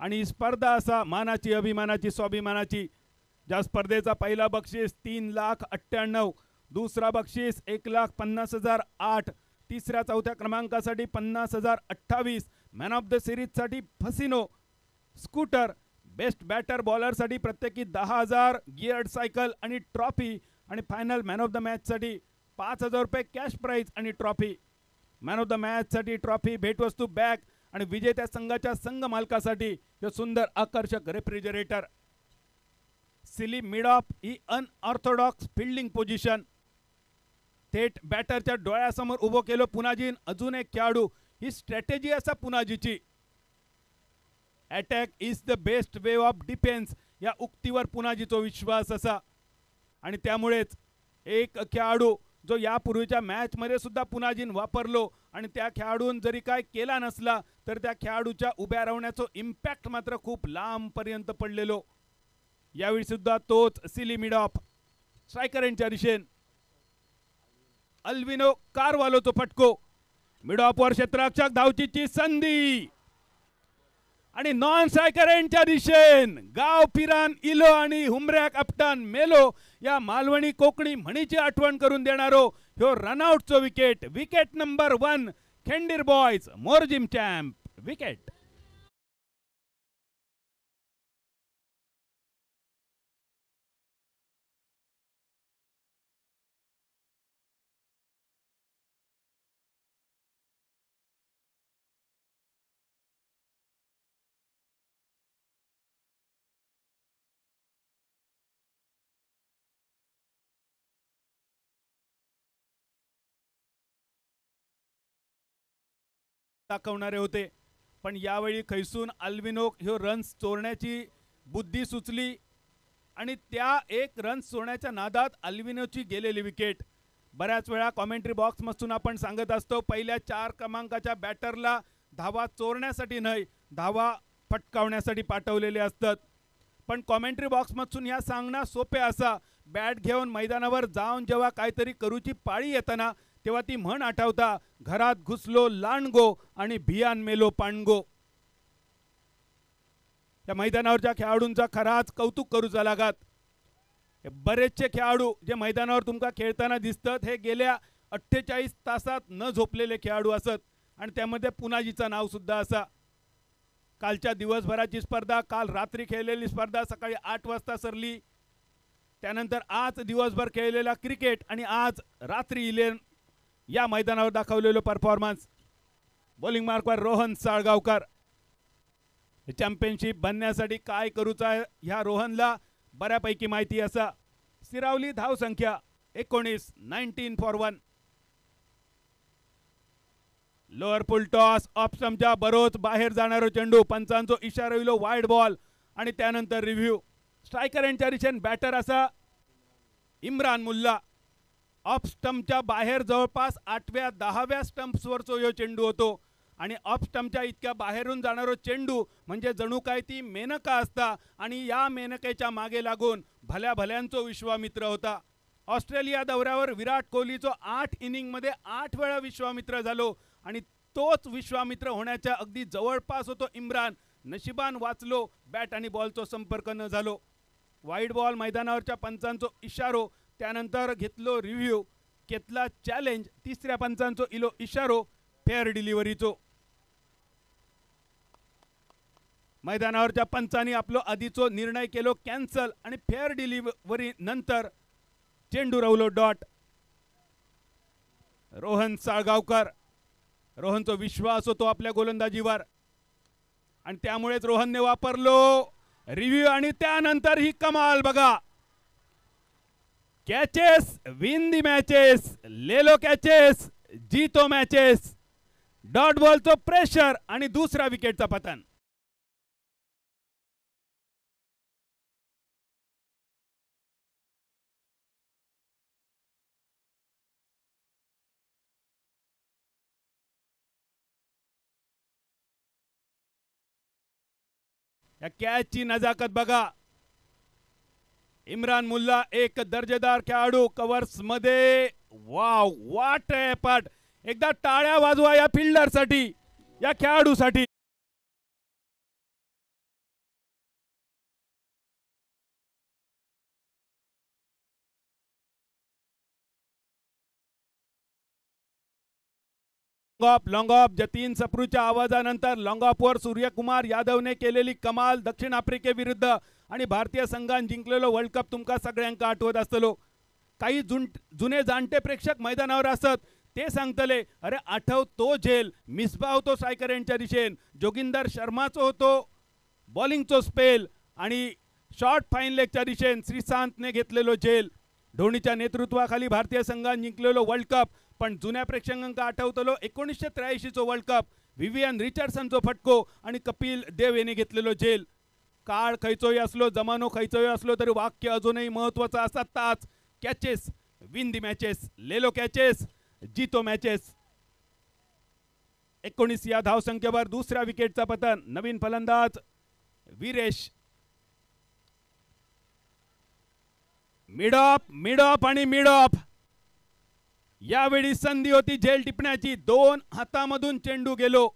आणि स्पर्धा असा मानाची, अभिमानाची, स्वाभिमानाची. ज्या स्पर्धेचा पहिला बक्षीस 3,98,000, दुसरा बक्षीस 1,50,008, तिसऱ्या चौथ्या क्रमांकासाठी 50,028, मॅन ऑफ द सिरीजसाठी फसिनो स्कूटर, बेस्ट बॅटर बॉलरसाठी प्रत्येकी 10,000 गिअर्ड सायकल आणि ट्रॉफी, आणि फायनल मॅन ऑफ द मॅचसाठी 5,000 रुपये कॅश प्राइज आणि ट्रॉफी. मॅन ऑफ द मॅचसाठी ट्रॉफी, भेटवस्तू, बॅग, आणि विजेत्या संघाच्या संघ मालकासाठी हे सुंदर आकर्षक रेफ्रिजरेटर. सिली मिड ऑफ ही अनऑर्थोडॉक्स फिल्डिंग पोझिशन. थेट बॅटरच्या डोळ्यासमोर उभं केलं पुनाजीन अजून एक खेळाडू. ही स्ट्रॅटेजी असा पुनाजीची. Attack is the best way of defence या उक्तीवर पुनाजीचा विश्वास असा. आणि त्यामुळेच एक खेळाडू जो यापूर्वीच्या मॅचमध्ये सुद्धा पुनाजीन वापरलो, आणि त्या खेळाडून जरी काय केला नसला तर त्या खेळाडूच्या उभ्या राहण्याचं इम्पॅक्ट मात्र खूप लांबपर्यंत पडलेलो. यावेळी सुद्धा तोच सिली मिड ऑफ. स्ट्रायकर यांच्या दिशेन अल्विनो कारवालोचा फटको. मिड ऑफ वर क्षेत्ररक्षक धावचीची संधी, आणि नॉन स्ट्रायकर यांच्या दिशेन गाव पिरान इलो आणि हुमऱ्या कॅप्टन मेलो या मालवणी कोकणी म्हणीची आठवण करून देणारो ह्यो रनआउटचो wicket. Wicket number 1 Khindir boys Morjim champ. Wicket. दाखवणारे होते, पण यावेळी खैसून अल्विनो ह्यो रन्स चोरण्याची बुद्धी सुचली, आणि त्या एक रन्स चोरण्याच्या नादात अल्विनोची गेलेली विकेट. बऱ्याच वेळा कॉमेंट्री बॉक्समधून आपण सांगत असतो पहिल्या 4 क्रमांकाच्या बॅटरला धावा चोरण्यासाठी नाही, धावा फटकावण्यासाठी पाठवलेले असतात. पण कॉमेंट्री बॉक्समधून या सांगणं सोपे असा. बॅट घेऊन मैदानावर जाऊन जेव्हा काहीतरी करूची पाळी येताना तेव्हा ती म्हण आठवता, घरात घुसलो लांडगो आणि भियान मेलो पांडगो. त्या मैदानावरच्या खेळाडूंचा खराच कौतुक करूचा लागत. बरेचसे खेळाडू जे मैदानावर तुमका खेळताना दिसतात हे गेल्या 48 तासात न झोपलेले खेळाडू असत, आणि त्यामध्ये पुनाजीचं नाव सुद्धा असा. कालच्या दिवसभराची स्पर्धा, काल रात्री खेळलेली स्पर्धा सकाळी 8 वाजता सरली. त्यानंतर आज दिवसभर खेळलेला क्रिकेट, आणि आज रात्री 11 या मैदानावर दाखवलेलो परफॉर्मन्स. बॉलिंग मार्कवर रोहन साळगावकर. चॅम्पियनशिप बनण्यासाठी काय करूचा ह्या रोहनला बऱ्यापैकी माहिती असा. सिरावली धाव संख्या 19, 19 for 1. Lower full toss off स्टंपच्या बरोच बाहेर जाणारो चेंडू, पंचांचो इशारा येलो वाईड बॉल, आणि त्यानंतर रिव्ह्यू. स्ट्रायकर यांच्या दिशेन बॅटर असा इम्रान मुल्ला. ऑफ स्टंपच्या बाहेर जवळपास 8व्या 10व्या स्टंप्सवरचो ह्यो चेंडू होतो, आणि ऑफ स्टंपच्या इतक्या बाहेरून जाणारो चेंडू म्हणजे जणू काय ती मेनका असता, आणि या मेनकेच्या मागे लागून भल्या भल्यांचो विश्वामित्र होता. ऑस्ट्रेलिया दौऱ्यावर विराट कोहलीचो 8 इनिंगमध्ये 8 वेळा विश्वामित्र झालो, आणि तोच विश्वामित्र होण्याच्या अगदी जवळपास होतो इम्रान. नशिबान वाचलो, बॅट आणि बॉलचो संपर्क न झालो. वाईड बॉल, मैदानावरच्या पंचांचो इशारो, त्यानंतर घेतलो रिव्ह्यू, घेतला चॅलेंज, तिसऱ्या पंचांचो इलो इशारो, फेअर डिलिव्हरीचो. मैदानावरच्या पंचांनी आपलो आधीचो निर्णय केलो कॅन्सल, आणि फेअर डिलिव्हरी नंतर चेंडू रवलो डॉट. रोहन साळगावकर. रोहनचा विश्वास होतो आपल्या गोलंदाजीवर, आणि त्यामुळेच रोहनने वापरलो रिव्ह्यू, आणि त्यानंतर ही कमाल बघा. कॅचेस विन दी मॅचेस, लेलो कॅचेस जीतो मॅचेस. डॉट बॉलचं प्रेशर आणि दुसरा विकेटचा पतन. या कॅचची नजाकत बघा. इम्रान मुल्ला एक दर्जेदार खेळाडू कव्हर्स मध्ये. Wow, what a effort. एकदा टाळ्या वाजवा या फिल्डरसाठी, या खेळाडूसाठी. लॉंग ऑफ जतीन सप्रूच्या आवाजानंतर लॉंग ऑफवर सूर्यकुमार यादवने केलेली कमाल दक्षिण आफ्रिकेविरुद्ध आणि भारतीय संघान जिंकलेलो वर्ल्ड कप तुमका सगळ्यांका आठवत असतलो. काही जुने जाणते प्रेक्षक मैदानावर असत ते सांगतले अरे आठव तो झेल मिसबा होतो स्ट्रायकर यांच्या दिशेन, जोगिंदर शर्माचो होतो बॉलिंगचो स्पेल आणि शॉर्ट फाईन लेगच्या दिशेन श्रीशांतने घेतलेलो झेल. धोनीच्या नेतृत्वाखाली भारतीय संघान जिंकलेलो वर्ल्ड कप. पण जुन्या प्रेक्षकांका आठवतलो 1983 वर्ल्ड कप विवियन रिचर्डसनचो फटको आणि कपिल देव यांनी घेतलेलो झेल. काळ खैचोही असलो जमानो खैचोही असलो तरी वाक्य अजूनही महत्वाचं असतात ताच कॅचेस विन दी मॅचेस, लेलो कॅचेस जीतो मॅचेस. 19 या धावसंख्येवर दुसऱ्या विकेटचा पतन. नवीन फलंदाज वीरेश. मिड ऑफ आणि मिड ऑफ. यावेळी संधी होती झेल टिपण्याची, दोन हातामधून चेंडू गेलो.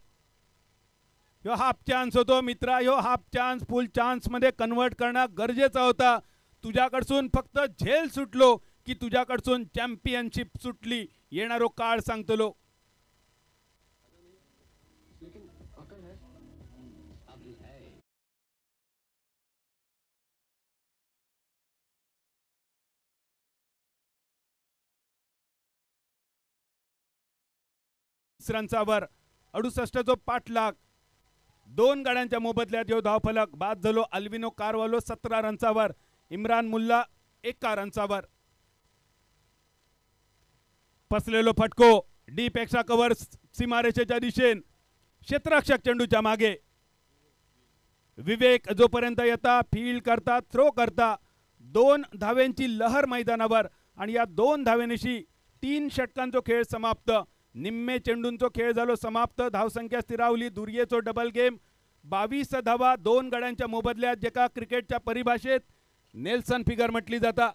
ह्यो हाफ चान्स होतो मित्रा, ह्यो हाफ चान्स फुल चान्स मध्ये कन्वर्ट करणं गरजेचं होता. तुझ्याकडसून फक्त झेल सुटलो की तुझ्याकडसून चॅम्पियनशिप सुटली. येणारो काळ सांगतलो. रन्सावर 68 पाठलाग. दोन गाड्यांच्या मोबदल्यात ह्यो धावफलक बाद झालो. अल्विनो कार्वालो 17 रन्सावर, इम्रान मुल्ला 1 रन्सावर. फसलेलो फटको डीप एक्स्ट्रा कव्हर सीमारेषेच्या दिशेन, क्षेत्ररक्षक चेंडूच्या मागे. विवेक जोपर्यंत येता फील्ड करता थ्रो करता. 2 धावेंची लहर मैदानावर आणि या 2 धावेनिशी 3 षटकांचो खेळ समाप्त. निम्मे चेंडूंचो खेळ झालो समाप्त. धावसंख्या स्थिरावली. दुर्येचो डबल गेम. 22 धावा 2 गड्यांच्या मोबदल्यात, जेका क्रिकेटच्या परिभाषेत नेल्सन फिगर म्हटली जाता.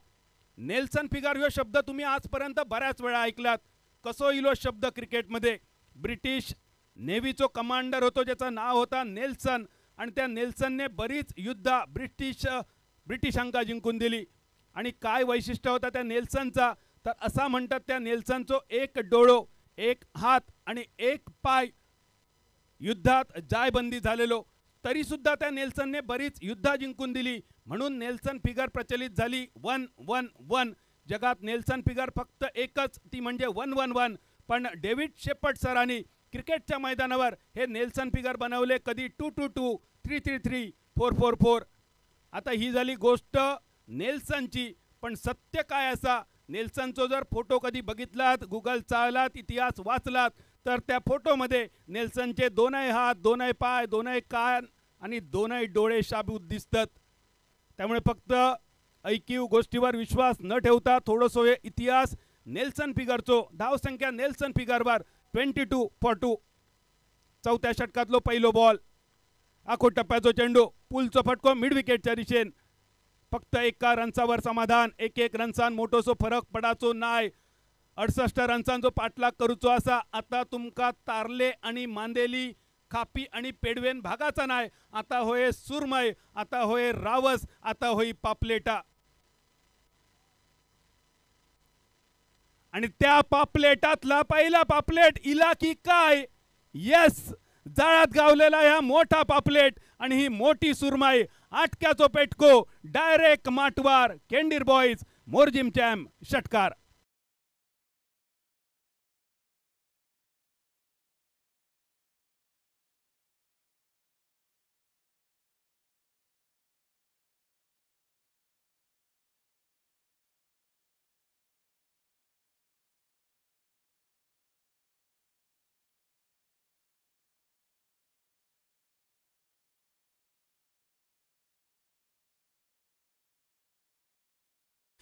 नेल्सन फिगर ह्यो शब्द तुम्ही आजपर्यंत बऱ्याच वेळा ऐकलात. कसो इलो शब्द क्रिकेटमध्ये. ब्रिटिश नेव्हीचो कमांडर होतो ज्याचं नाव होता नेल्सन आणि त्या नेल्सनने बरीच युद्ध ब्रिटिशांका जिंकून दिली. आणि काय वैशिष्ट्य होता त्या नेल्सनचा तर असा म्हणतात त्या नेल्सनचो 1 डोळो, 1 हात आणि 1 पाय युद्धात जायबंदी झालेलो. तरी सुद्धा त्या नेल्सनने बरीच युद्ध जिंकून दिली. म्हणून नेल्सन फिगर प्रचलित झाली 1-1-1. जगात नेल्सन फिगर फक्त एकच, ती म्हणजे 1-1-1. पण डेव्हिड शेपर्ड सरांनी क्रिकेटच्या मैदानावर हे नेल्सन फिगर बनवले कधी 2-2-2, 3-3-3, 4-4-4. आता ही झाली गोष्ट नेल्सनची. पण सत्य काय असा, नेल्सनचो जर फोटो कधी बघितलात, गुगल चाळलात, इतिहास वाचलात तर त्या फोटोमध्ये नेल्सनचे 2 हात, 2 पाय, 2 कान आणि 2 डोळे शाबूत दिसतात. त्यामुळे फक्त ऐकीव गोष्टीवर विश्वास न ठेवता थोडंसं हे इतिहास नेल्सन फिगरचो. धावसंख्या नेल्सन फिगरवर 22 for 2. चौथ्या षटकातलो पहिलो बॉल. आखो टप्प्याचो चेंडू, पुलचो फटको मिड विकेटच्या दिशेन. फक्त 1 रन्सावर समाधान. 1 रन्सान मोठोसो फरक पडाचो नाय. 68 रन्सांचो पाठलाग करूचो असा. आता तुमका तारले आणि मांदेली, खापी आणि पेडवेन भागाचा नाय. आता होय सुरमय, आता होय रावस, आता होई पापलेटा. आणि त्या पापलेटातला पहिला पापलेट इला की काय. येस, जाळात गावलेला ह्या मोठा पापलेट आणि ही मोठी सुरमाई. आटक्याचो पेटको डायरेक्ट माटवार. केंडीर बॉयज मोरजिम चॅम्प षटकार.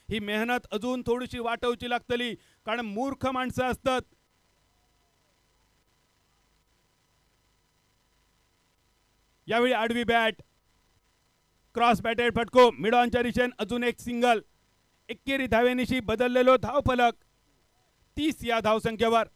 ही मेहनत अजून थोडीशी वाटवची लागतली, कारण मूर्ख माणसं असतात. यावेळी आडवी बॅट, क्रॉस बॅटेड फटको मिड ऑनच्या दिशेन. अजून एक सिंगल. एकेरी धावेनिशी बदललेलो धावफलक 30 या धावसंख्येवर.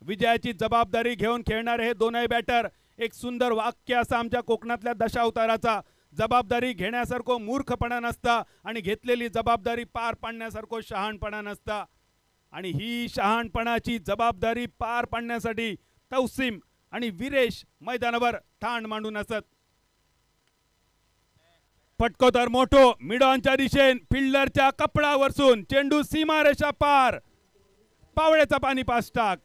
विजयाची जबाबदारी घेऊन खेळणारे हे 2 बॅटर. एक सुंदर वाक्य असा आमच्या कोकणातल्या दशावताराचा. जबाबदारी घेण्यासारखो मूर्खपणा नसता आणि घेतलेली जबाबदारी पार पाडण्यासारखो शहाणपणा नसता. आणि ही शहाणपणाची जबाबदारी पार पाडण्यासाठी तौसीम आणि वीरेश मैदानावर ठाण मांडून असत. फटको तर मोठो मिडॉनच्या दिशेन फिल्डरच्या कपडावरसून चेंडू सीमारेषा पार, पावळ्याचा पाणी पास टाक.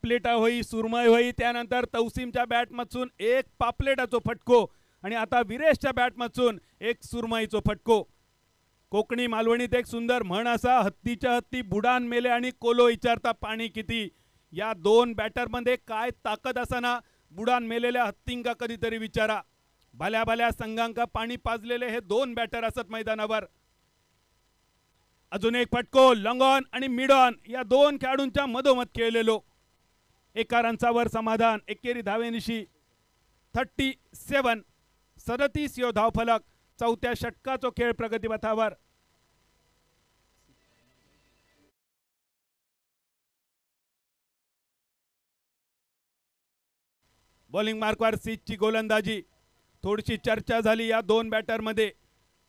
पापलेटा होई सुरमय होई, त्यानंतर तौसीमच्या बॅट मधून एक पापलेटाचो फटको आणि आता वीरेशच्या बॅट मधून एक सुरमईचो फटको. कोकणी मालवणीत एक सुंदर म्हण असा, हत्तीच्या हत्ती बुडान मेले आणि कोलो विचारता पाणी किती. या दोन बॅटर मध्ये काय ताकद असना, बुडान मेलेल्या हत्तींका कधीतरी विचारा. भल्या भल्या संघांका पाणी पाजलेले हे दोन बॅटर असत मैदानावर. अजून एक फटको लंगॉन आणि मिडॉन या दोन खेळाडूंच्या मधोमध खेळलेलो. एका रनचावर समाधान. एकेरी धावेनिशी 37. 37 यो धावफलक. चौथ्या षटकाचो खेळ प्रगतीपथावर. बॉलिंग मार्कवर सीचची गोलंदाजी. थोडीशी चर्चा झाली या दोन बॅटर मध्ये.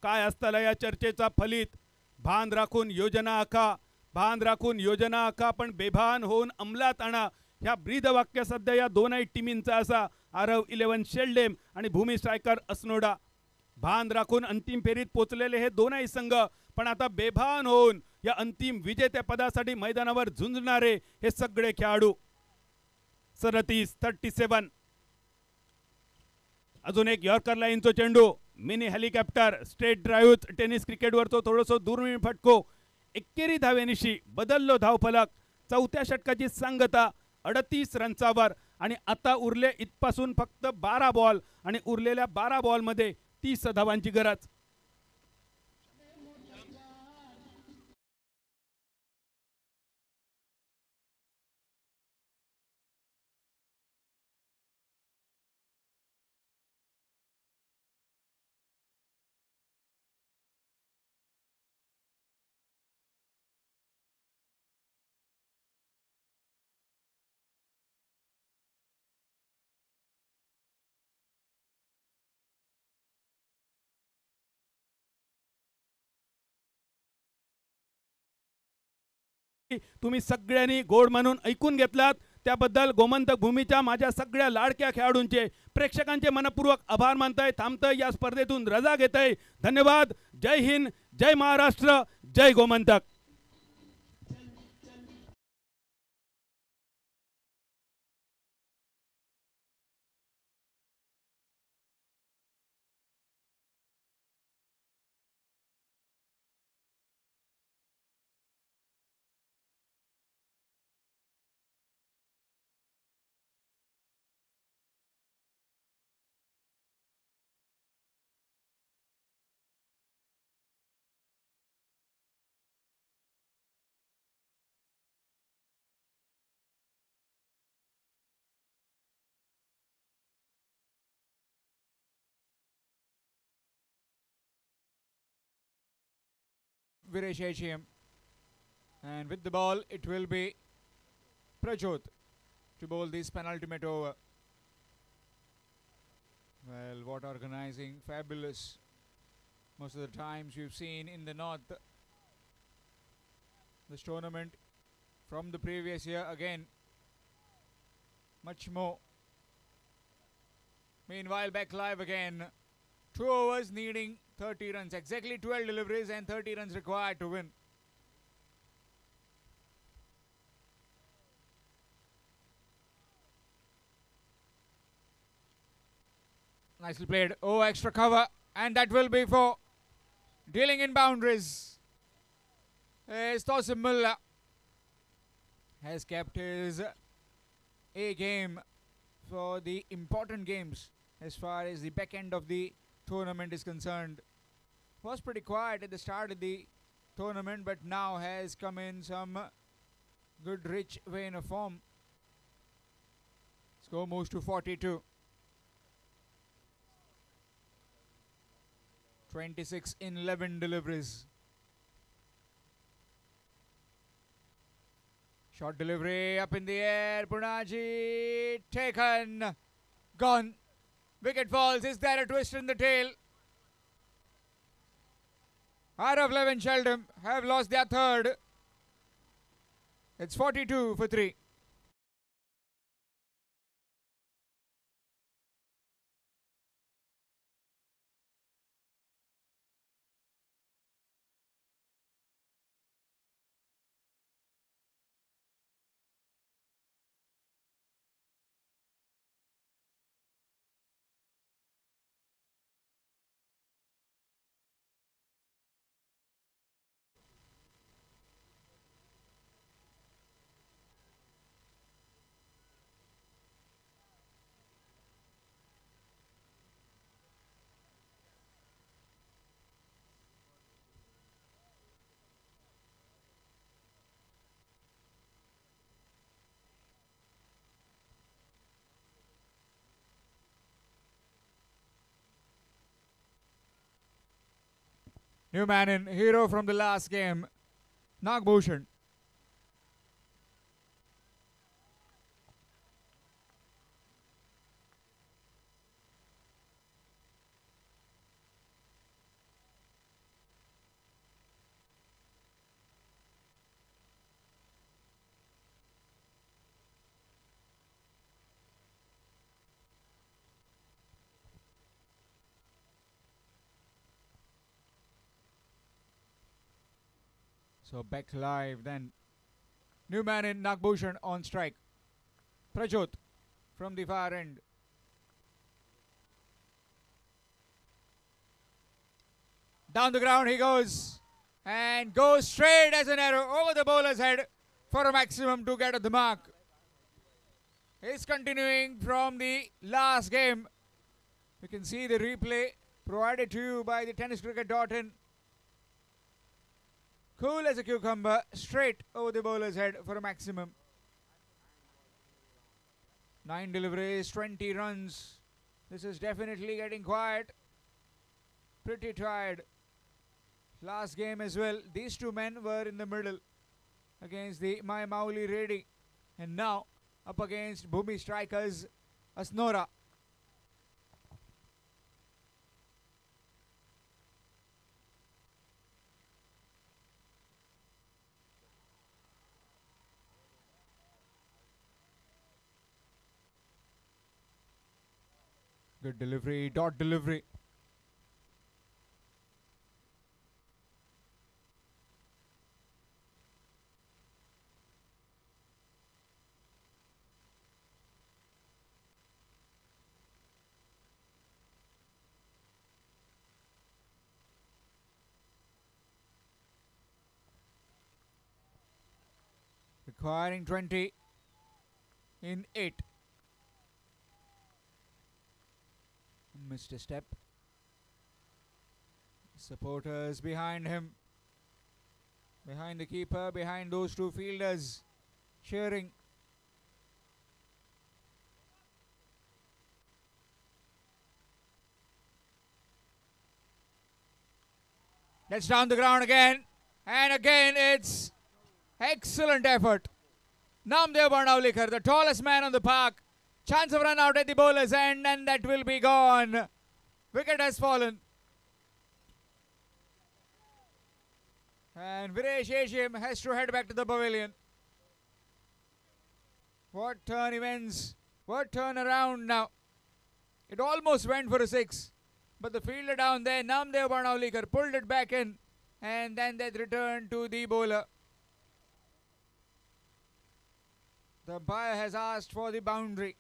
काय असताना या चर्चेचा फलित. भान राखून योजना आखा, भान राखून योजना आखा, पण बेभान होऊन अंमलात आणा. ह्या ब्रीद वाक्य सध्या या दोनही टीमींचा असा. आरव 11 शेल्डेम आणि भूमी स्ट्रायकर अस्नोडा. भान राखून अंतिम फेरीत पोचलेले हे दोनही संघ, पण आता बेभान होऊन या अंतिम विजेत्या पदासाठी मैदानावर झुंजणारे हे सगळे खेळाडू. 37. अजून एक यॉर्कर लाईनचो चेंडू. Mini helicopter straight drive tennis क्रिकेटवरचो थोडोसो दुर्मिळ फटको. एकेरी धावेनिशी बदललो धावफलक. चौथ्या षटकाची सांगता 38 रनचावर आणि आता उरले इथपासून फक्त 12 बॉल आणि उरलेल्या 12 बॉल मध्ये 30 धावांची गरज. तुम्ही सगळ्यांनी गोड म्हणून ऐकून घेतलात त्याबद्दल गोमंतक भूमीच्या माझ्या सगळ्या लाडक्या खेळाडूंचे, प्रेक्षकांचे मनपूर्वक आभार मानतोय. थांबतोय, या स्पर्धेतून रजा घेतोय. धन्यवाद. जय हिंद, जय महाराष्ट्र, जय Gomantak. Viresh HM, and with the ball it will be Prajot to bowl this penultimate over. Well, what organizing, fabulous. Most of the times we've seen in the north this tournament from the previous year, again much more. Meanwhile, back live again. 2 overs needing 30 runs. Exactly 12 deliveries and 30 runs required to win. Nicely played. Oh, extra cover. And that will be for dealing in boundaries. As Tosim Mulla has kept his A game for the important games as far as the back end of the tournament is concerned. Was pretty quiet at the start of the tournament, but now has come in some good rich vein of form. Score moves to 42. 26 in 11 deliveries. Short delivery up in the air. Punaji taken. Gone. Wicket falls. Is there a twist in the tail? RF11 Sheldon have lost their third. It's 42 for 3. New man in, hero from the last game, Nagbhushan. So back live then. New man in, Nagbhushan on strike. Prajot from the far end. Down the ground he goes. And goes straight as an arrow over the bowler's head for a maximum to get at the mark. He's continuing from the last game. You can see the replay provided to you by the tenniscricket.in. Cool as a cucumber, straight over the bowler's head for a maximum. 9 deliveries, 20 runs. This is definitely getting quiet. Pretty tired. Last game as well, these two men were in the middle against the My Mauli Reddy. And now up against Bhumi Strikers, Asnora. Good delivery, dot delivery. Requiring 20 in 8. Missed a step. Supporters behind him. Behind the keeper, behind those two fielders. Cheering. That's down the ground again. And again it's excellent effort. Namdev Barnavlikar, the tallest man on the park. Chance of run out at the bowler's end, and that will be gone. Wicket has fallen. And Viresh Ashim has to head back to the pavilion. What turn events, what turn around now. It almost went for a 6. But the fielder down there, Namdev Barnavlikar, pulled it back in. And then that returned to the bowler. The umpire has asked for the boundary.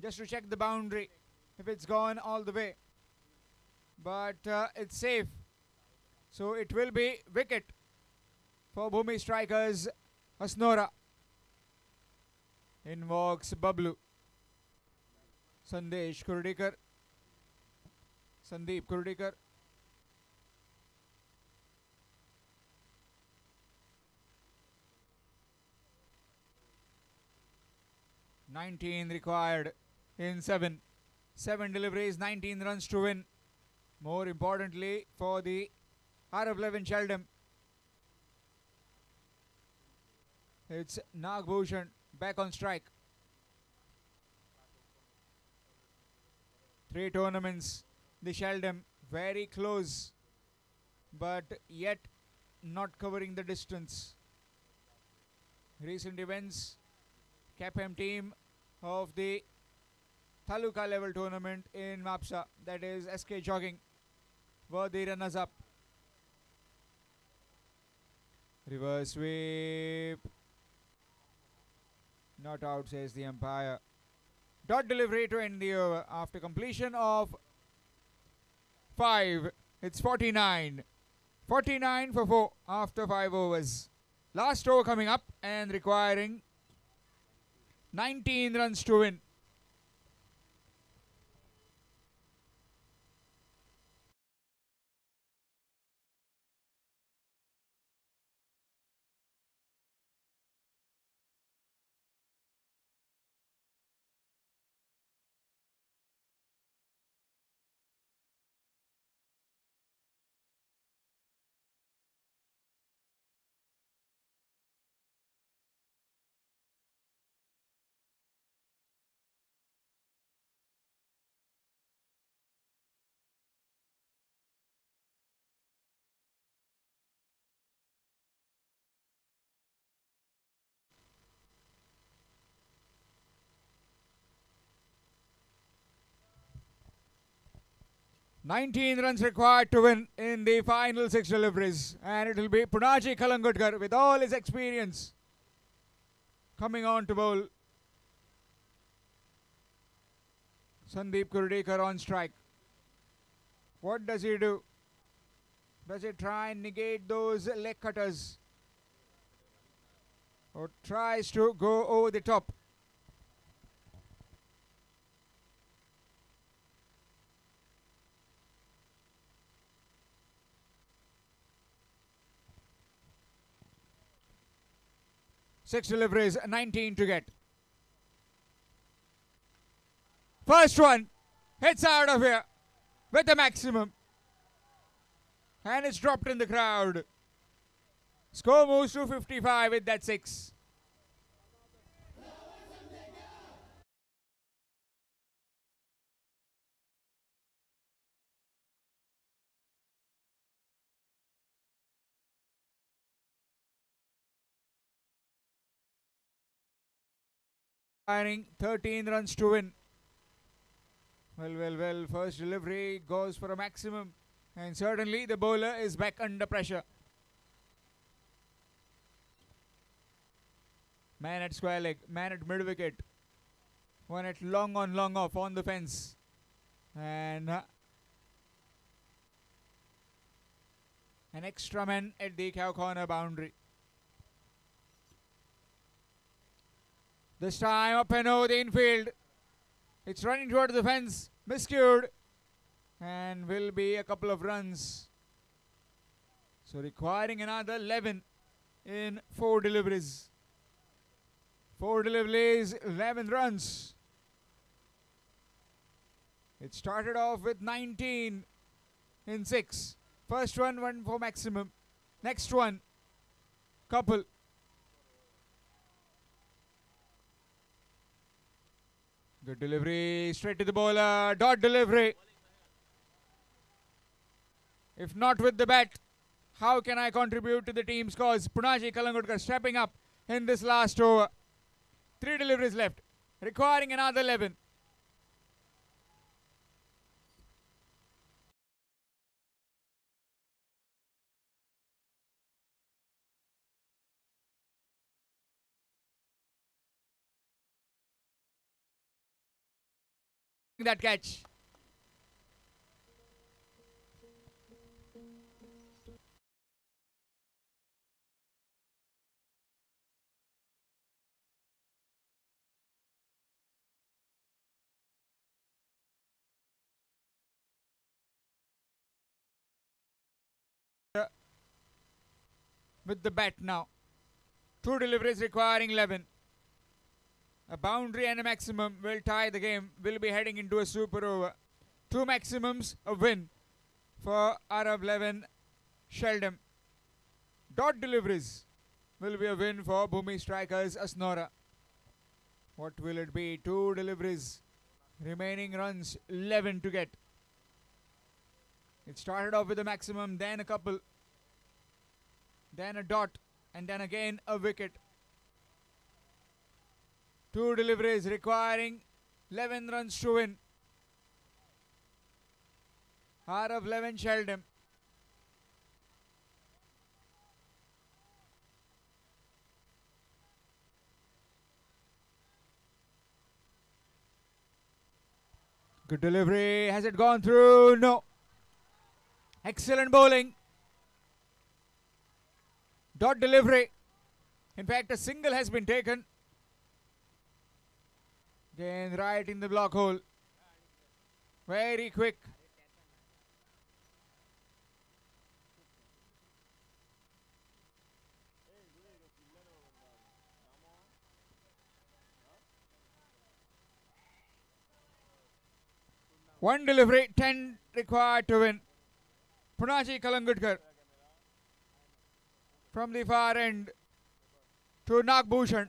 Just to check the boundary if it's gone all the way. But it's safe. So it will be wicket for Bhumi Strikers, Asnora. In walks Bablu. Sandesh Kurdikar. Sandeep Kurdikar. $19 required in 7. 7 deliveries, 19 runs to win. More importantly for the RF11 Sheldon. It's Nagbhushan back on strike. 3 tournaments, the Sheldon very close, but yet not covering the distance. Recent events, Capham team of the Taluka level tournament in Mapsa, that is SK Jogging, were the runners up. Reverse sweep. Not out, says the umpire. Dot delivery to end the over after completion of 5. It's 49. 49 for 4 after 5 overs. Last over coming up and requiring 19 runs to win. Nineteen runs required to win in the final 6 deliveries, and it will be Punaji Kalangutkar with all his experience coming on to bowl. Sandeep Kurdekar on strike. What does he do? Does he try and negate those leg cutters, or tries to go over the top? Six deliveries, 19 to get. First one hits out of here with the maximum, and it's dropped in the crowd. Score moves to 55 with that 6. Firing 13 runs to win. Well. First delivery goes for a maximum, and certainly the bowler is back under pressure. Man at square leg, man at mid wicket. One at long on, long off on the fence. And an extra man at the cow corner boundary. This time up and over the infield. It's running towards the fence. Miscued. And will be a couple of runs. So requiring another 11 in 4 deliveries. 4 deliveries, 11 runs. It started off with 19 in 6. First one for maximum. Next one, couple. Good delivery, straight to the bowler, dot delivery. If not with the bat, how can I contribute to the team's cause? Punaji Kalangutkar stepping up in this last over. 3 deliveries left, requiring another 11. That catch. With the bat now. 2 deliveries requiring 11. A boundary and a maximum will tie the game. Will be heading into a super over. 2 maximums, a win for Arab 11 Sheldon. Dot deliveries. will be a win for Bhumi Strikers Asnora. What will it be? 2 deliveries. Remaining runs 11 to get. It started off with a maximum, then a couple, then a dot, and then again a wicket. 2 deliveries requiring 11 runs to win. Arav Levin Sheldon. Good delivery. Has it gone through? No. Excellent bowling. Dot delivery. In fact, a single has been taken. Again, right in the block hole. Very quick. One delivery, 10 required to win. Punaji Kalangutkar from the far end to Nagbhushan.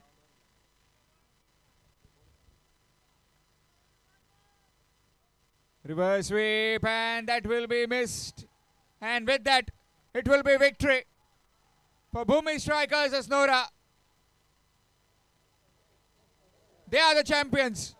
Reverse sweep, and that will be missed. And with that, it will be victory for Bhumi Strikers Asnora. They are the champions.